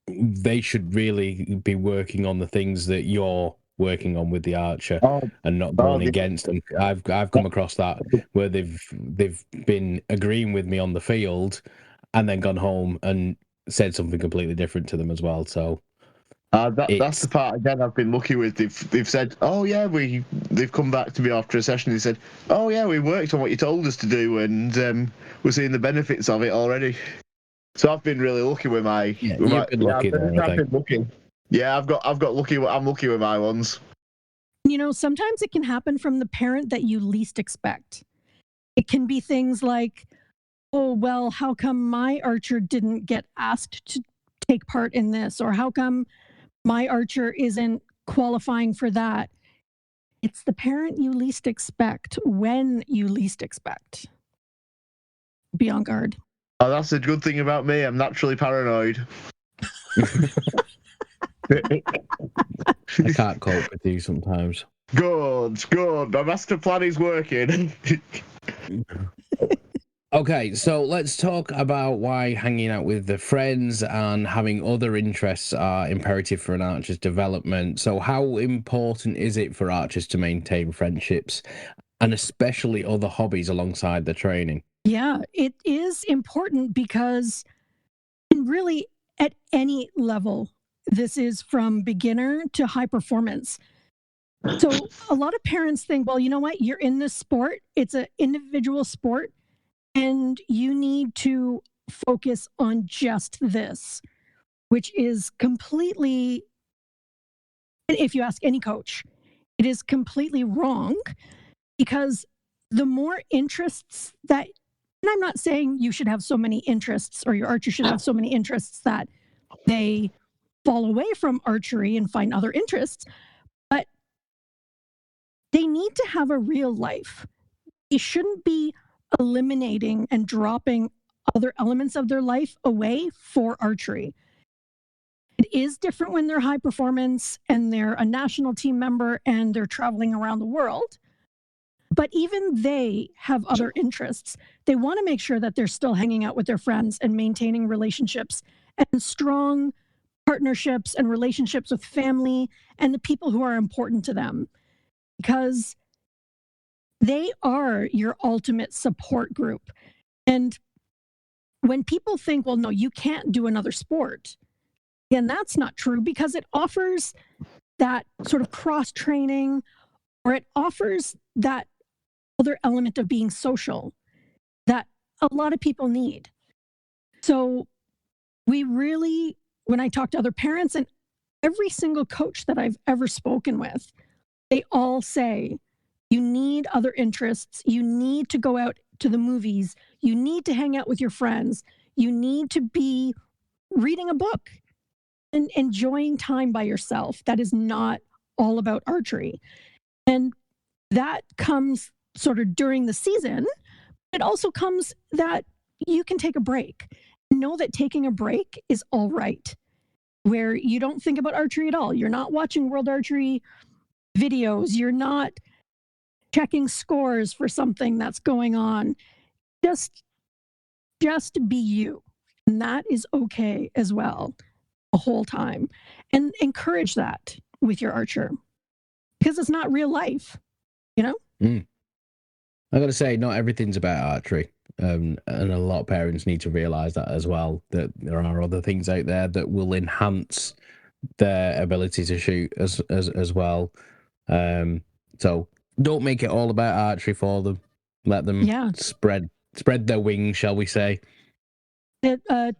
they should really be working on the things that you're working on with the archer and not going against them. I've come across that where they've been agreeing with me on the field and then gone home and said something completely different to them as well. So that's the part again I've been lucky with. They've said, oh yeah, they've come back to me after a session. They said, oh yeah, we worked on what you told us to do, and we're seeing the benefits of it already. So I've been really lucky with my. You've been lucky there, I think. Been lucky. Yeah, I've got lucky. I'm lucky with my ones. You know, sometimes it can happen from the parent that you least expect. It can be things like, oh, well, how come my archer didn't get asked to take part in this? Or how come my archer isn't qualifying for that? It's the parent you least expect when you least expect. Be on guard. Oh, that's a good thing about me. I'm naturally paranoid. I can't cope with you sometimes. Good. My master plan is working. Okay, so let's talk about why hanging out with the friends and having other interests are imperative for an archer's development. So how important is it for archers to maintain friendships and especially other hobbies alongside the training? Yeah, it is important because really at any level, this is from beginner to high performance. So a lot of parents think, well, you know what? You're in this sport. It's an individual sport. And you need to focus on just this, which is completely, if you ask any coach, it is completely wrong, because the more interests that, and I'm not saying you should have so many interests or your archer should have so many interests that they fall away from archery and find other interests, but they need to have a real life. They shouldn't be eliminating and dropping other elements of their life away for archery. It is different when they're high performance and they're a national team member and they're traveling around the world. But even they have other interests. They want to make sure that they're still hanging out with their friends and maintaining relationships and strong partnerships and relationships with family and the people who are important to them, because they are your ultimate support group. And when people think, well, no, you can't do another sport, and that's not true, because it offers that sort of cross-training, or it offers that other element of being social that a lot of people need. So we really, when I talk to other parents and every single coach that I've ever spoken with, they all say, you need other interests. You need to go out to the movies. You need to hang out with your friends. You need to be reading a book and enjoying time by yourself. That is not all about archery. And that comes sort of during the season. It also comes that you can take a break. Know that taking a break is all right, where you don't think about archery at all. You're not watching World Archery videos. You're not checking scores for something that's going on. Just be you. And that is okay as well, the whole time. And encourage that with your archer, because it's not real life, you know? I got to say, not everything's about archery. And a lot of parents need to realize that as well, that there are other things out there that will enhance their ability to shoot as well. So don't make it all about archery for them. Let them spread their wings, shall we say. About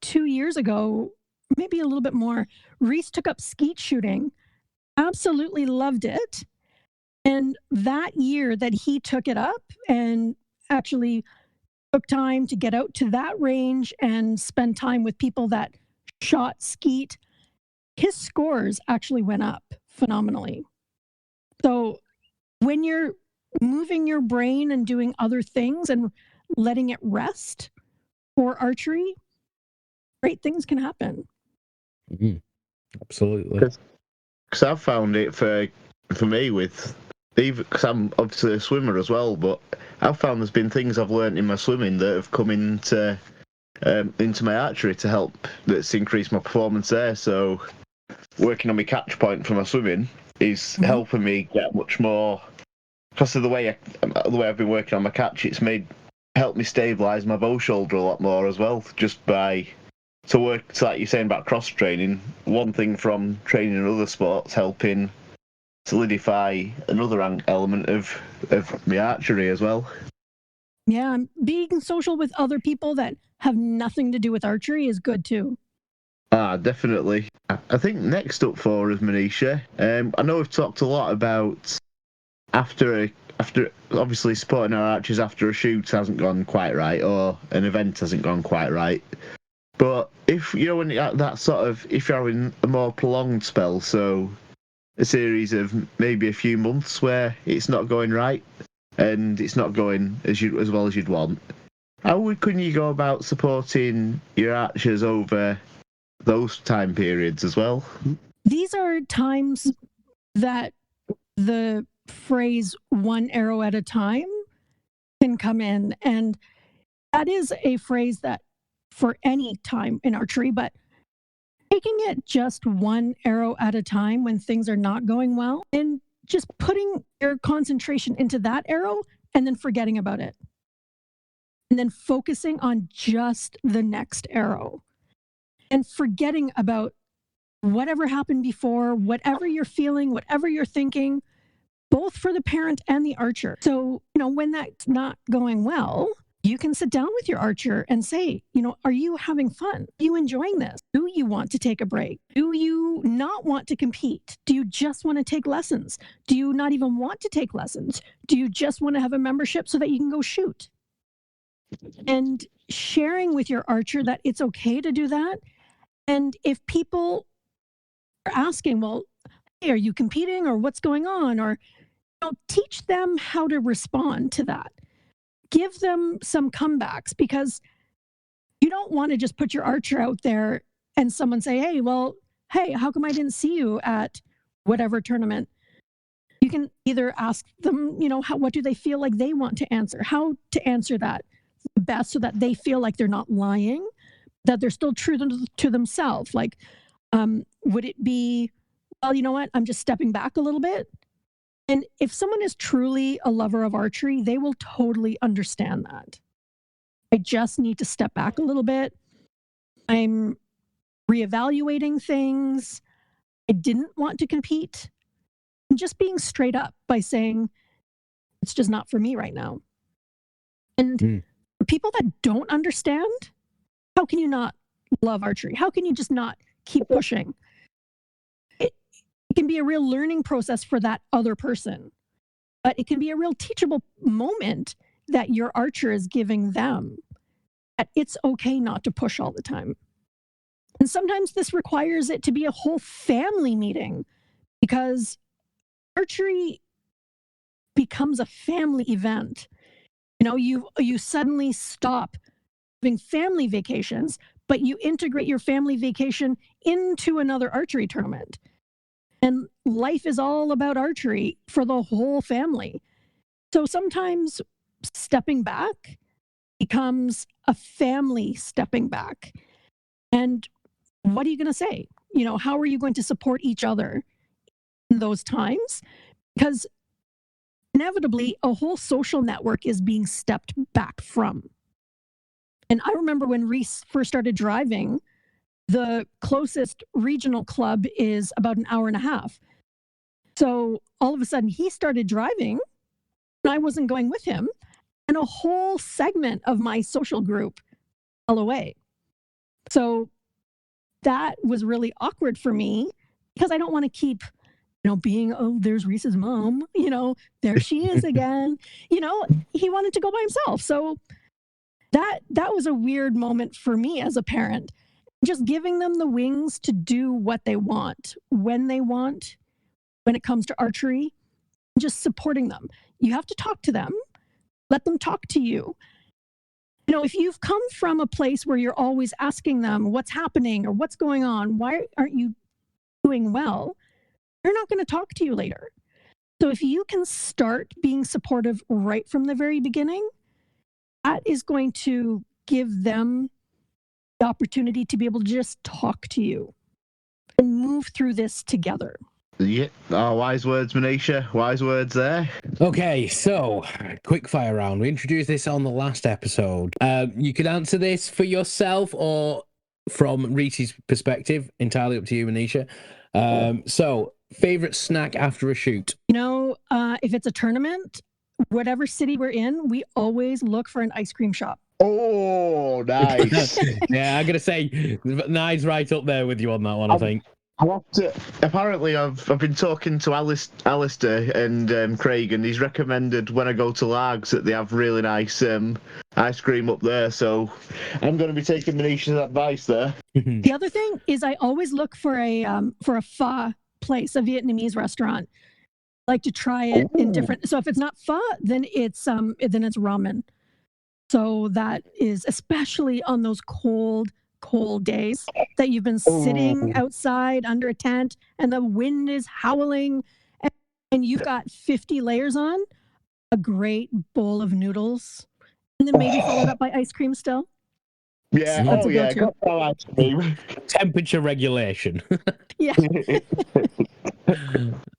2 years ago, maybe a little bit more, Reece took up skeet shooting, absolutely loved it. And that year that he took it up and actually took time to get out to that range and spend time with people that shot skeet, his scores actually went up phenomenally. So when you're moving your brain and doing other things and letting it rest for archery, great things can happen. Absolutely. Because I've found it for me with even because I'm obviously a swimmer as well, but I've found there's been things I've learned in my swimming that have come into my archery to help that's increased my performance there. So working on my catch point for my swimming is helping me get much more, because of the way I've been working on my catch. It's helped me stabilise my bow shoulder a lot more as well, just by so like you're saying about cross training. One thing from training in other sports helping solidify another element of my archery as well. Yeah, being social with other people that have nothing to do with archery is good too. Definitely. I think next up for us, Manisha, I know we've talked a lot about after obviously supporting our archers after a shoot hasn't gone quite right, or an event hasn't gone quite right. But if when you're at that sort of, if you're having a more prolonged spell, so a series of maybe a few months where it's not going right and it's not going as well as you'd want, how can you go about supporting your archers over those time periods as well? These are times that the phrase "one arrow at a time" can come in, and that is a phrase that for any time in archery, but taking it just one arrow at a time when things are not going well, and just putting your concentration into that arrow and then forgetting about it, and then focusing on just the next arrow and forgetting about whatever happened before, whatever you're feeling, whatever you're thinking, both for the parent and the archer. So, when that's not going well, you can sit down with your archer and say, are you having fun? Are you enjoying this? Do you want to take a break? Do you not want to compete? Do you just want to take lessons? Do you not even want to take lessons? Do you just want to have a membership so that you can go shoot? And sharing with your archer that it's okay to do that. And if people are asking, well, hey, are you competing, or what's going on? Or teach them how to respond to that. Give them some comebacks, because you don't want to just put your archer out there and someone say, hey, how come I didn't see you at whatever tournament? You can either ask them, what do they feel like they want to answer? How to answer that best so that they feel like they're not lying, that they're still true to themselves. Like, would it be, well, you know what? I'm just stepping back a little bit. And if someone is truly a lover of archery, they will totally understand that. I just need to step back a little bit. I'm reevaluating things. I didn't want to compete. And just being straight up by saying, it's just not for me right now. And for people that don't understand, how can you not love archery? How can you just not keep pushing? It can be a real learning process for that other person, but it can be a real teachable moment that your archer is giving them, that it's okay not to push all the time. And sometimes this requires it to be a whole family meeting, because archery becomes a family event. You suddenly stop having family vacations, but you integrate your family vacation into another archery tournament. And life is all about archery for the whole family. So sometimes stepping back becomes a family stepping back. And what are you going to say? How are you going to support each other in those times? Because inevitably, a whole social network is being stepped back from. And I remember when Reece first started driving, the closest regional club is about an hour and a half. So all of a sudden he started driving and I wasn't going with him. And a whole segment of my social group fell away. So that was really awkward for me, because I don't want to keep, being, there's Reece's mom, there she is again. He wanted to go by himself. So that was a weird moment for me as a parent. Just giving them the wings to do what they want, when they want, when it comes to archery, just supporting them. You have to talk to them, let them talk to you. If you've come from a place where you're always asking them what's happening or what's going on, why aren't you doing well, they're not going to talk to you later. So if you can start being supportive right from the very beginning, that is going to give them the opportunity to be able to just talk to you and move through this together. Yeah. Oh, wise words, Manisha. Wise words there. Okay, so quick fire round. We introduced this on the last episode. You can answer this for yourself or from Reece's perspective. Entirely up to you, Manisha. So, favorite snack after a shoot? If it's a tournament, whatever city we're in, we always look for an ice cream shop. Oh, nice. Yeah, I'm gonna say Nide's right up there with you on that one. I think. Apparently, I've been talking to Alistair and Craig, and he's recommended when I go to Largs that they have really nice ice cream up there. So I'm going to be taking Manisha's advice there. The other thing is, I always look for a pho place, a Vietnamese restaurant. I like to try it in different. So if it's not pho, then it's ramen. So that is especially on those cold days that you've been sitting outside under a tent and the wind is howling and you've got 50 layers on, a great bowl of noodles and then maybe followed up by ice cream still. Yeah. That's a go-to. Got that ice cream. Temperature regulation. Yeah.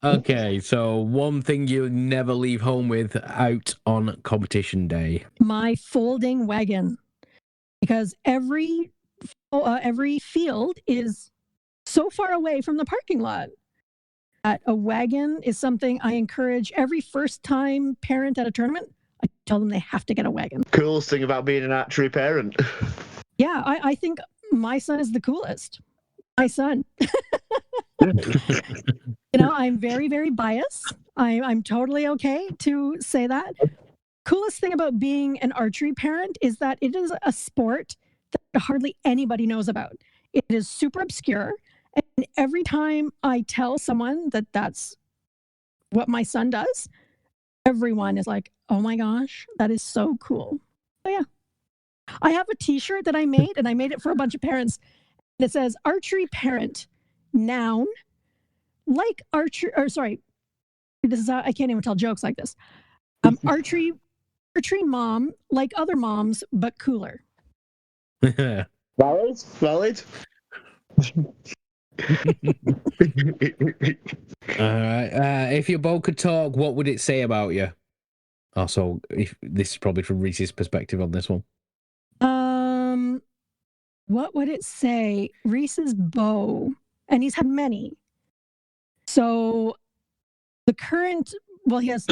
Okay, so one thing you never leave home with out on competition day. My folding wagon, because every field is so far away from the parking lot. A wagon is something I encourage every first-time parent at a tournament. I tell them they have to get a wagon. Coolest thing about being an archery parent. Yeah, I think my son is the coolest. My son. I'm very, very biased. I'm totally okay to say that. Coolest thing about being an archery parent is that it is a sport that hardly anybody knows about. It is super obscure. And every time I tell someone that that's what my son does, everyone is like, oh my gosh, that is so cool. So yeah. I have a t-shirt that I made, and I made it for a bunch of parents. And it says, Archery Parent, noun, like this is I can't even tell jokes like this. Archery mom, like other moms, but cooler. Valid. All right. If your bow could talk, what would it say about you? Also, if this is probably from Reece's perspective on this one. What would it say? Reece's bow, and he's had many. So the current, he has,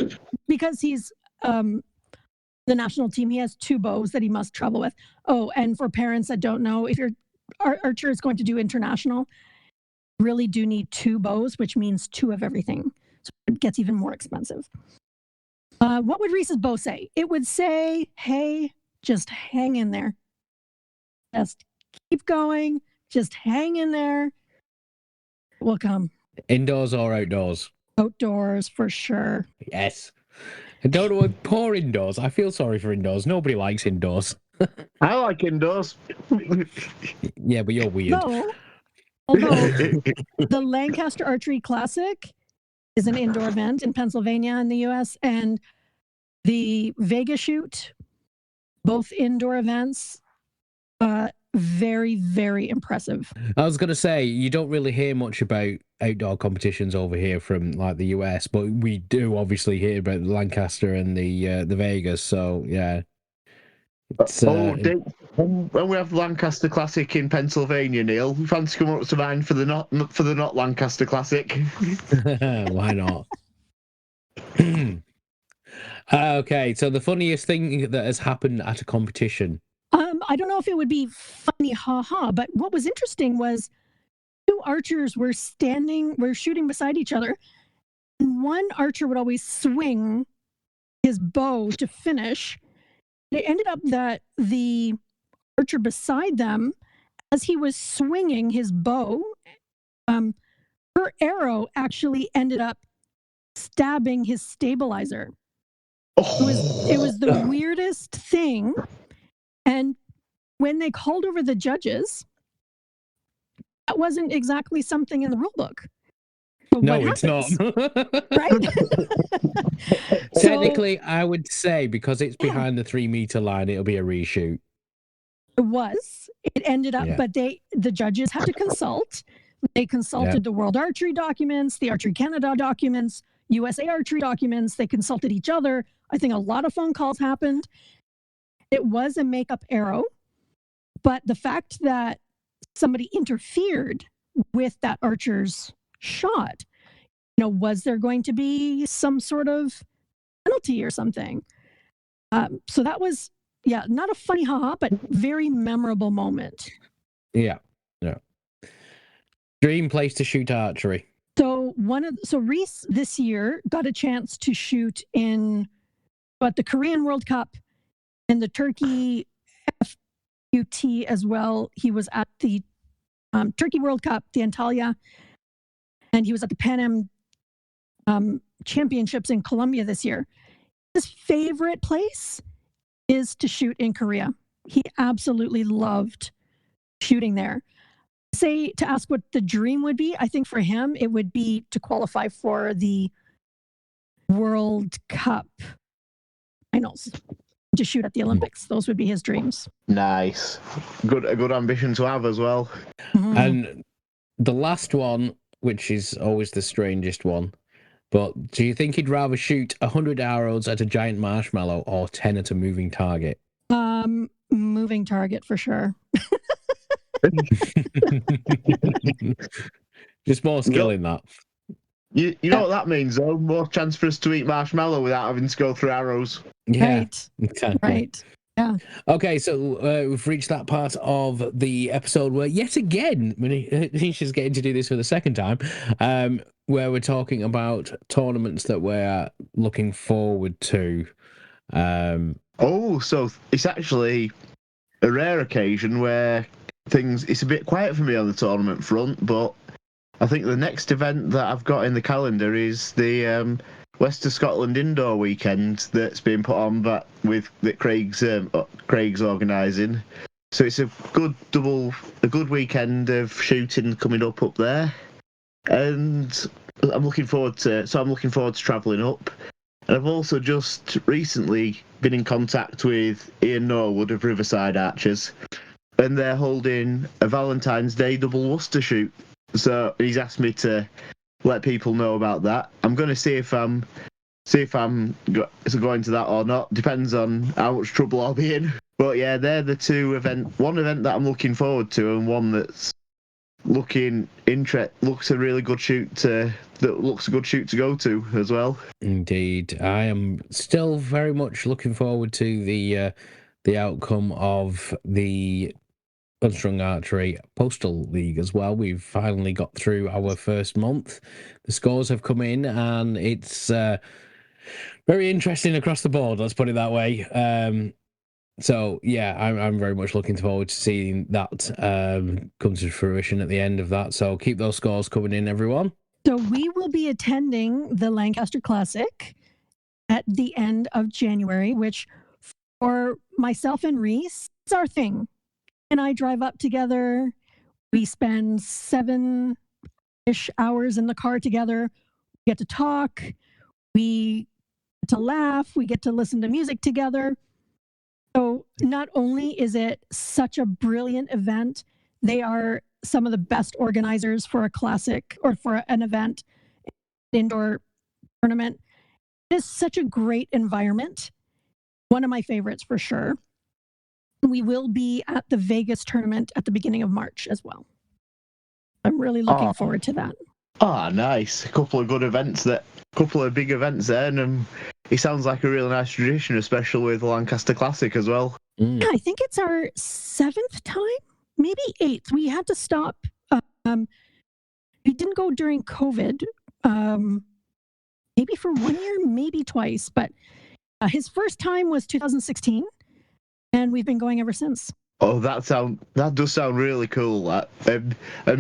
because he's the national team, he has 2 bows that he must travel with. Oh, and for parents that don't know, if your archer is going to do international, you really do need 2 bows, which means 2 of everything. So it gets even more expensive. What would Reece's bow say? It would say, hey, just hang in there. Just keep going. Just hang in there. We'll come. Indoors or outdoors? Outdoors, for sure. Yes. I don't know, poor indoors. I feel sorry for indoors. Nobody likes indoors. I like indoors. Yeah, but you're weird. Although the Lancaster Archery Classic is an indoor event in Pennsylvania in the U.S., and the Vegas shoot, both indoor events, very, very impressive. I was going to say, you don't really hear much about outdoor competitions over here from like the US, but we do obviously hear about the Lancaster and the Vegas. So yeah. When we have Lancaster Classic in Pennsylvania, Neil, we fancy coming up to mine for the not Lancaster Classic. Why not? Okay, so the funniest thing that has happened at a competition. I don't know if it would be funny, but what was interesting was 2 archers were shooting beside each other. And one archer would always swing his bow to finish. It ended up that the archer beside them, as he was swinging his bow, her arrow actually ended up stabbing his stabilizer. It was the weirdest thing. And when they called over the judges, that wasn't exactly something in the rule book. But No, what it's not. happens, right? Technically, I would say because it's behind the 3 meter line, it'll be a reshoot. It was. It ended up, but the judges had to consult. They consulted the World Archery documents, the Archery Canada documents, USA Archery documents. They consulted each other. I think a lot of phone calls happened. It was a makeup arrow, but the fact that somebody interfered with that archer's shot, was there going to be some sort of penalty or something? So that was, not a funny haha, but very memorable moment. Yeah. Dream place to shoot archery. So Reece this year got a chance to shoot in the Korean World Cup and the Turkey FUT as well. He was at the Turkey World Cup, the Antalya, and he was at the Pan Am Championships in Colombia this year. His favorite place is to shoot in Korea. He absolutely loved shooting there. To ask what the dream would be, I think for him, it would be to qualify for the World Cup finals, to shoot at the Olympics. Those would be his dreams. Nice. A good ambition to have as well. Mm-hmm. And the last one, which is always the strangest one, but do you think he'd rather shoot 100 arrows at a giant marshmallow or 10 at a moving target? Moving target for sure. Just more skill in that. You know what that means, though? More chance for us to eat marshmallow without having to go through arrows. Yeah, right. Exactly. Right. Yeah. Okay, so we've reached that part of the episode where, yet again, Manisha's getting to do this for the second time, where we're talking about tournaments that we're looking forward to. So it's actually a rare occasion where it's a bit quiet for me on the tournament front, but I think the next event that I've got in the calendar is the West of Scotland indoor weekend that's been put on that Craig's organising. So it's a good weekend of shooting coming up there, and I'm looking forward to travelling up. And I've also just recently been in contact with Ian Norwood of Riverside Archers, and they're holding a Valentine's Day double Worcester shoot. So he's asked me to let people know about that. I'm going to see if I'm going to that or not. Depends on how much trouble I'll be in. But yeah, they're the two one event that I'm looking forward to, and one that's looks a really good shoot to go to as well. Indeed, I am still very much looking forward to the outcome of the Unstrung Archery Postal League as well. We've finally got through our first month. The scores have come in, and it's very interesting across the board, let's put it that way. So yeah, I'm very much looking forward to seeing that come to fruition at the end of that. So keep those scores coming in, everyone. So we will be attending the Lancaster Classic at the end of January, which for myself and Reece, it's our thing. And I drive up together. We spend 7-ish hours in the car together. We get to talk. We get to laugh. We get to listen to music together. So not only is it such a brilliant event, they are some of the best organizers for a classic or for an event, indoor tournament. It is such a great environment. One of my favorites for sure. We will be at the Vegas tournament at the beginning of March as well. I'm really looking forward to that. Nice. A couple of big events there, and it sounds like a really nice tradition, especially with the Lancaster Classic as well. Yeah, I think it's our 7th time, maybe 8th. We had to stop. We didn't go during COVID, maybe for 1 year, maybe twice, but his first time was 2016. And we've been going ever since. Oh, that does sound really cool. And a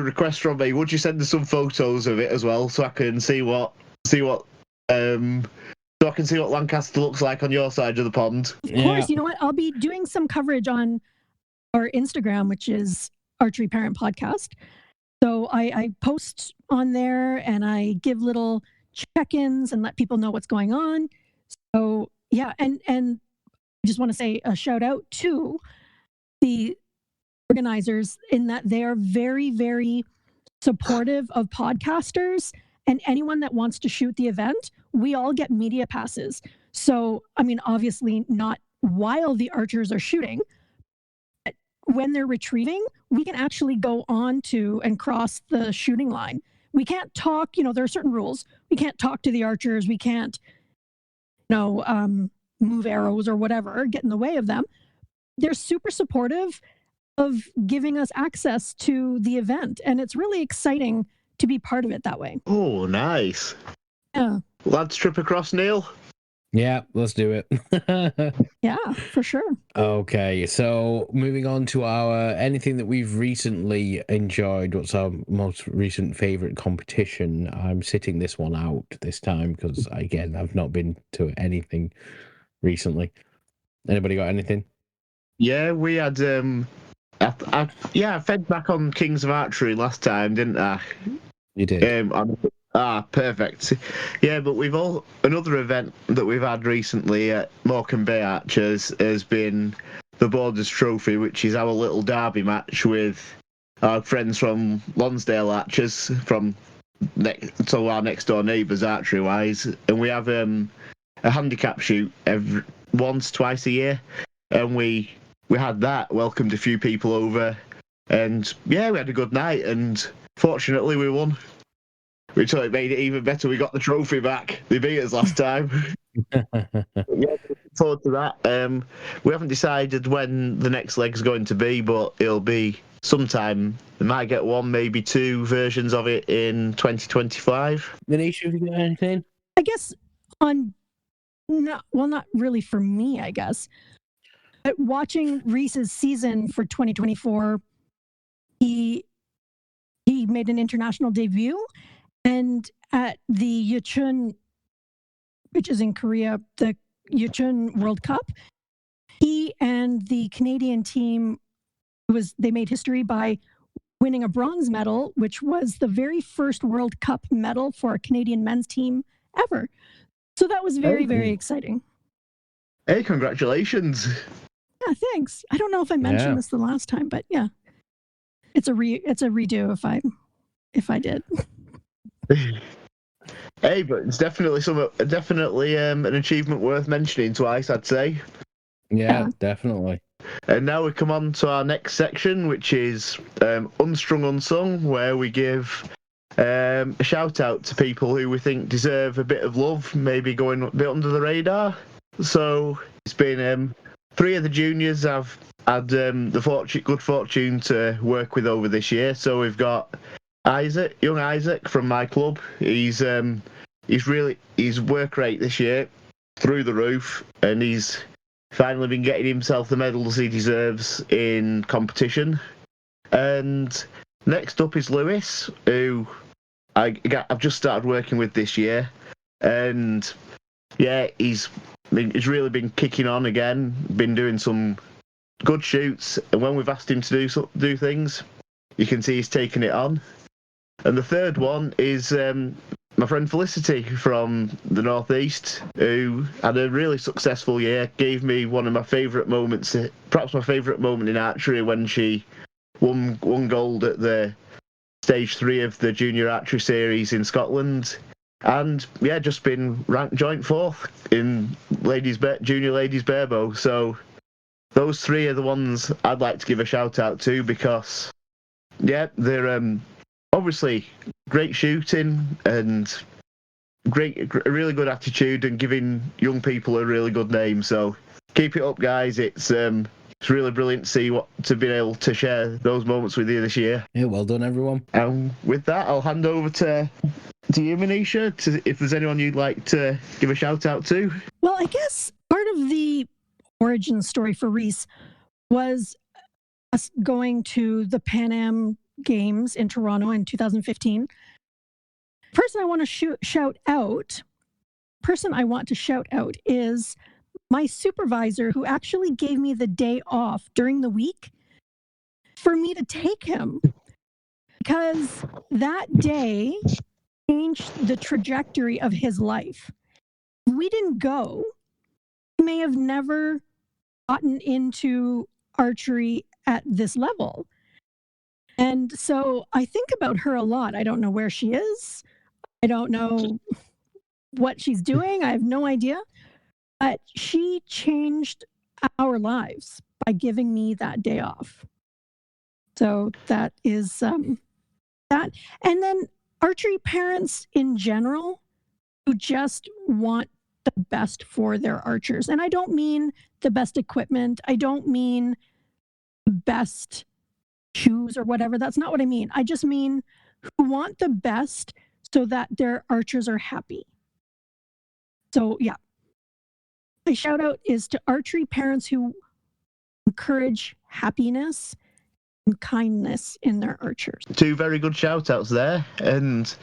request from me: would you send us some photos of it as well, so I can see what Lancaster looks like on your side of the pond? Of course. You know what? I'll be doing some coverage on our Instagram, which is Archery Parent Podcast. So I post on there and I give little check-ins and let people know what's going on. So yeah, and I just want to say a shout out to the organizers in that they are very, very supportive of podcasters and anyone that wants to shoot the event. We all get media passes. So, I mean, obviously not while the archers are shooting, but when they're retrieving, we can actually go on to and cross the shooting line. We can't talk, there are certain rules. We can't talk to the archers. We can't, move arrows or whatever, get in the way of them. They're super supportive of giving us access to the event. And it's really exciting to be part of it that way. Oh, nice. Yeah. Lads trip across, Neil? Yeah, let's do it. Yeah, for sure. Okay, so moving on to our anything that we've recently enjoyed. What's our most recent favourite competition? I'm sitting this one out this time because, again, I've not been to anything recently. Anybody got anything? Yeah, we had... I fed back on Kings of Archery last time, didn't I? You did. Perfect. Yeah, but another event that we've had recently at Morecambe Bay Archers has been the Borders Trophy, which is our little derby match with our friends from Lonsdale Archers, from our next door neighbours archery wise, and we have a handicap shoot twice a year, and we had that, welcomed a few people over, and yeah, we had a good night, and fortunately we won. Which made it even better. We got the trophy back. They beat us last time. Yeah, looking forward to that. We haven't decided when the next leg's going to be, but it'll be sometime. We might get one, maybe two versions of it in 2025. Manisha, have you got anything? I guess not really for me, I guess. But watching Reece's season for 2024, he made an international debut. And at the Yuchun, which is in Korea, the Yuchun World Cup, he and the Canadian team they made history by winning a bronze medal, which was the very first World Cup medal for a Canadian men's team ever. So that was very, very exciting. Hey, congratulations. Yeah, thanks. I don't know if I mentioned this the last time, but yeah. It's a redo if I did. Hey, but it's definitely an achievement worth mentioning twice, I'd say. Yeah, definitely. And now we come on to our next section, which is Unstrung Unsung, where we give a shout out to people who we think deserve a bit of love, maybe going a bit under the radar. So it's been 3 of the juniors I've had the good fortune to work with over this year. So we've got young Isaac from my club. His work rate this year through the roof, and he's finally been getting himself the medals he deserves in competition. And next up is Lewis, who I've just started working with this year, and yeah, he's really been kicking on again, been doing some good shoots, and when we've asked him to do things, you can see he's taking it on. And the third one is my friend Felicity from the Northeast, who had a really successful year, gave me one of my favourite moments, perhaps my favourite moment in archery, when she won gold at the stage 3 of the Junior Archery Series in Scotland. And yeah, just been ranked joint 4th in Junior Ladies Barebow. So those 3 are the ones I'd like to give a shout out to, because yeah, they're obviously great shooting and really good attitude, and giving young people a really good name. So keep it up, guys. It's really brilliant to be able to share those moments with you this year. Yeah, well done, everyone. And with that, I'll hand over to you, Manisha, if there's anyone you'd like to give a shout out to. Well, I guess part of the origin story for Reece was us going to the Pan Am Games in Toronto in 2015. Person I want to shout out is my supervisor, who actually gave me the day off during the week for me to take him. because that day changed the trajectory of his life. If we didn't go, he may have never gotten into archery at this level. And so I think about her a lot. I don't know where she is. I don't know what she's doing. I have no idea. But she changed our lives by giving me that day off. So that is that. And then archery parents in general who just want the best for their archers. And I don't mean the best equipment. I don't mean the best shoes or whatever. That's not what I mean. I just mean who want the best so that their archers are happy. So yeah, my shout out is to archery parents who encourage happiness and kindness in their archers. 2 very good shout outs there. And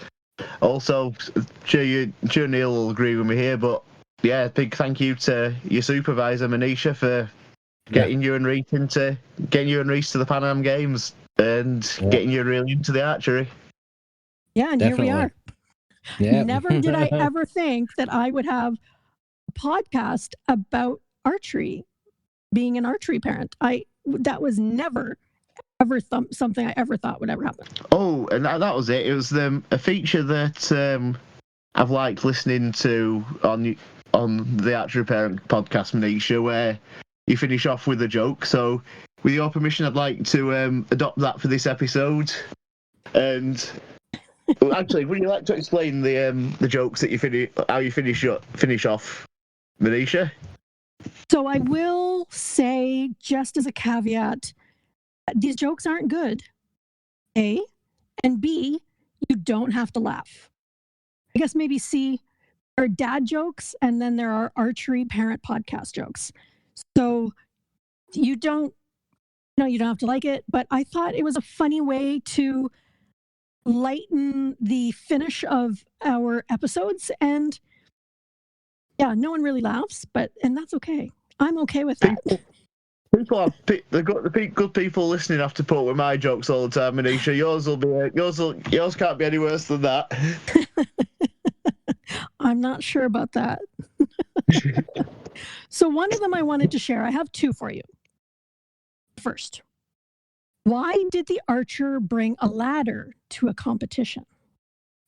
also, sure Neil will agree with me here, but yeah, big thank you to your supervisor, Manisha, for getting you and Reece to the Pan Am Games and getting you really into the archery. Yeah, and Definitely. Here we are. Yeah. Never did I ever think that I would have a podcast about archery, being an archery parent. That was never ever something I ever thought would ever happen. Oh, and that was it. It was a feature that I've liked listening to on the Archery Parent Podcast, Manisha, where you finish off with a joke. So, with your permission, I'd like to adopt that for this episode. And actually, would you like to explain the jokes that how you finish off, Manisha? So I will say, just as a caveat, these jokes aren't good. A, and B, you don't have to laugh. I guess maybe C, there are dad jokes, and then there are Archery Parent Podcast jokes. So you don't have to like it, but I thought it was a funny way to lighten the finish of our episodes. And yeah, no one really laughs, and that's okay. I'm okay with that. The good people listening have to put with my jokes all the time, Manisha. Yours can't be any worse than that. I'm not sure about that. So one of them I wanted to share. I have 2 for you. First, why did the archer bring a ladder to a competition?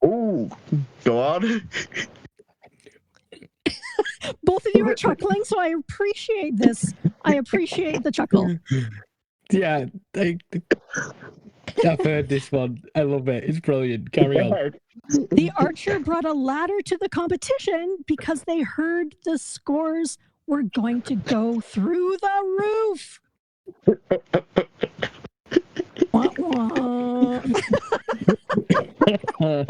Oh, go on. Both of you are chuckling, so I appreciate this. I appreciate the chuckle. Yeah, I've heard this one. I love it. It's brilliant. Carry on. The archer brought a ladder to the competition because they heard the scores were going to go through the roof. Wah, wah. I'm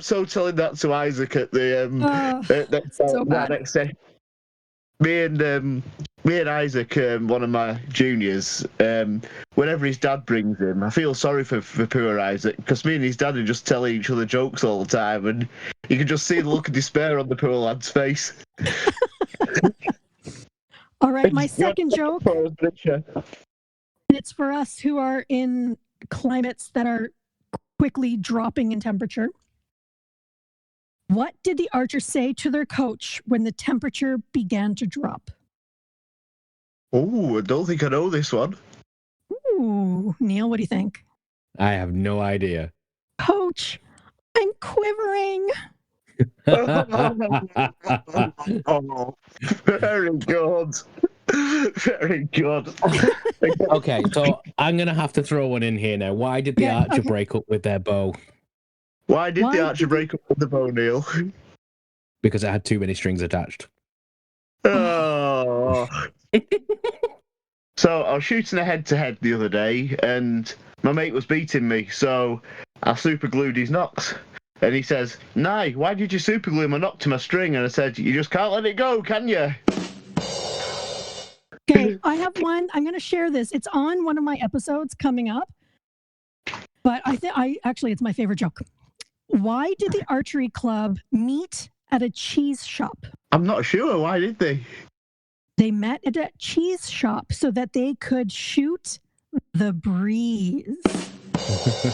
so telling that to Isaac at the so bad. next day. Me and Isaac, one of my juniors, whenever his dad brings him, I feel sorry for poor Isaac, because me and his dad are just telling each other jokes all the time, and you can just see the look of despair on the poor lad's face. All right, my second joke. It's for us who are in climates that are quickly dropping in temperature. What did the archer say to their coach when the temperature began to drop? Oh, I don't think I know this one. Ooh, Neil, what do you think? I have no idea. Coach, I'm quivering. Oh, very good. Very good. Okay, so I'm going to have to throw one in here now. Why did the archer break up with their bow? Why did the archer break up with the bow, Neil? Because it had too many strings attached. Oh. So I was shooting a head-to-head the other day, and my mate was beating me, so I super glued his nocks. And he says, "Nye, why did you super glue my knock to my string?" And I said, "You just can't let it go, can you?" Okay, I have one. I'm going to share this. It's on one of my episodes coming up. But it's my favorite joke. Why did the archery club meet at a cheese shop? I'm not sure. Why did they? They met at a cheese shop so that they could shoot The breeze.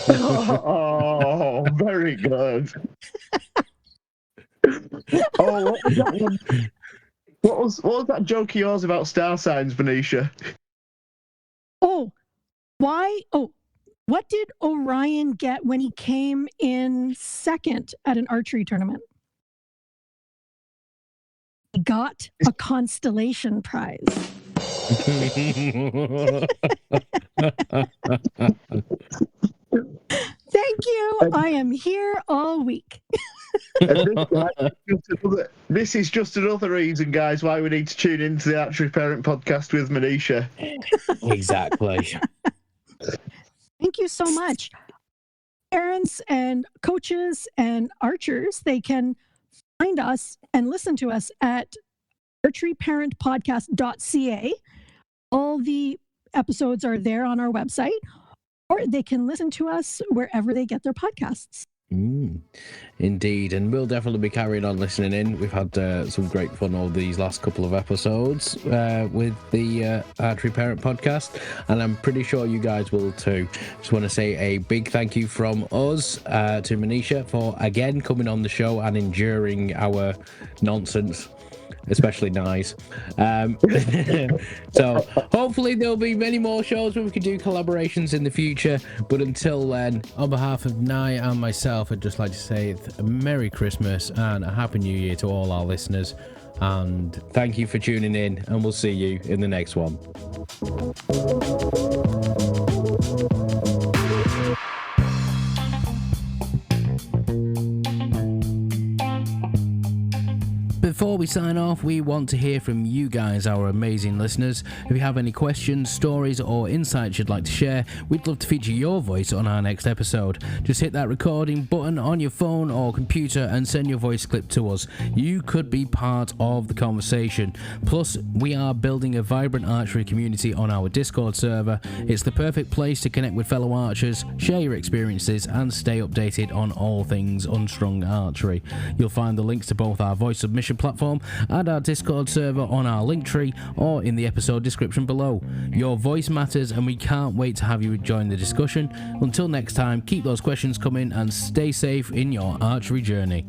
Oh, very good. Oh, what was that one? What was that joke of yours about star signs, Manisha? What did Orion get when he came in second at an archery tournament? He got a constellation prize. Thank you. I am here all week. This is just another reason, guys, why we need to tune into the Archery Parent Podcast with Manisha. Exactly. Thank you so much. Parents and coaches and archers, they can find us and listen to us at archeryparentpodcast.ca. All the episodes are there on our website, or they can listen to us wherever they get their podcasts. Indeed, and we'll definitely be carrying on listening in. We've had some great fun over these last couple of episodes with the Archery Parent Podcast, and I'm pretty sure you guys will too. Just want to say a big thank you from us to Manisha for again coming on the show and enduring our nonsense. Especially nice. So hopefully there'll be many more shows where we can do collaborations in the future. But until then, on behalf of Nye and myself, I'd just like to say a Merry Christmas and a Happy New Year to all our listeners. And thank you for tuning in, and we'll see you in the next one. Before we sign off, we want to hear from you guys, our amazing listeners. If you have any questions, stories, or insights you'd like to share, we'd love to feature your voice on our next episode. Just hit that recording button on your phone or computer and send your voice clip to us. You could be part of the conversation. Plus, we are building a vibrant archery community on our Discord server. It's the perfect place to connect with fellow archers, share your experiences, and stay updated on all things Unstrung Archery. You'll find the links to both our voice submission platform and our Discord server on our link tree or in the episode description below. Your voice matters, and we can't wait to have you join the discussion. Until next time, keep those questions coming and stay safe in your archery journey.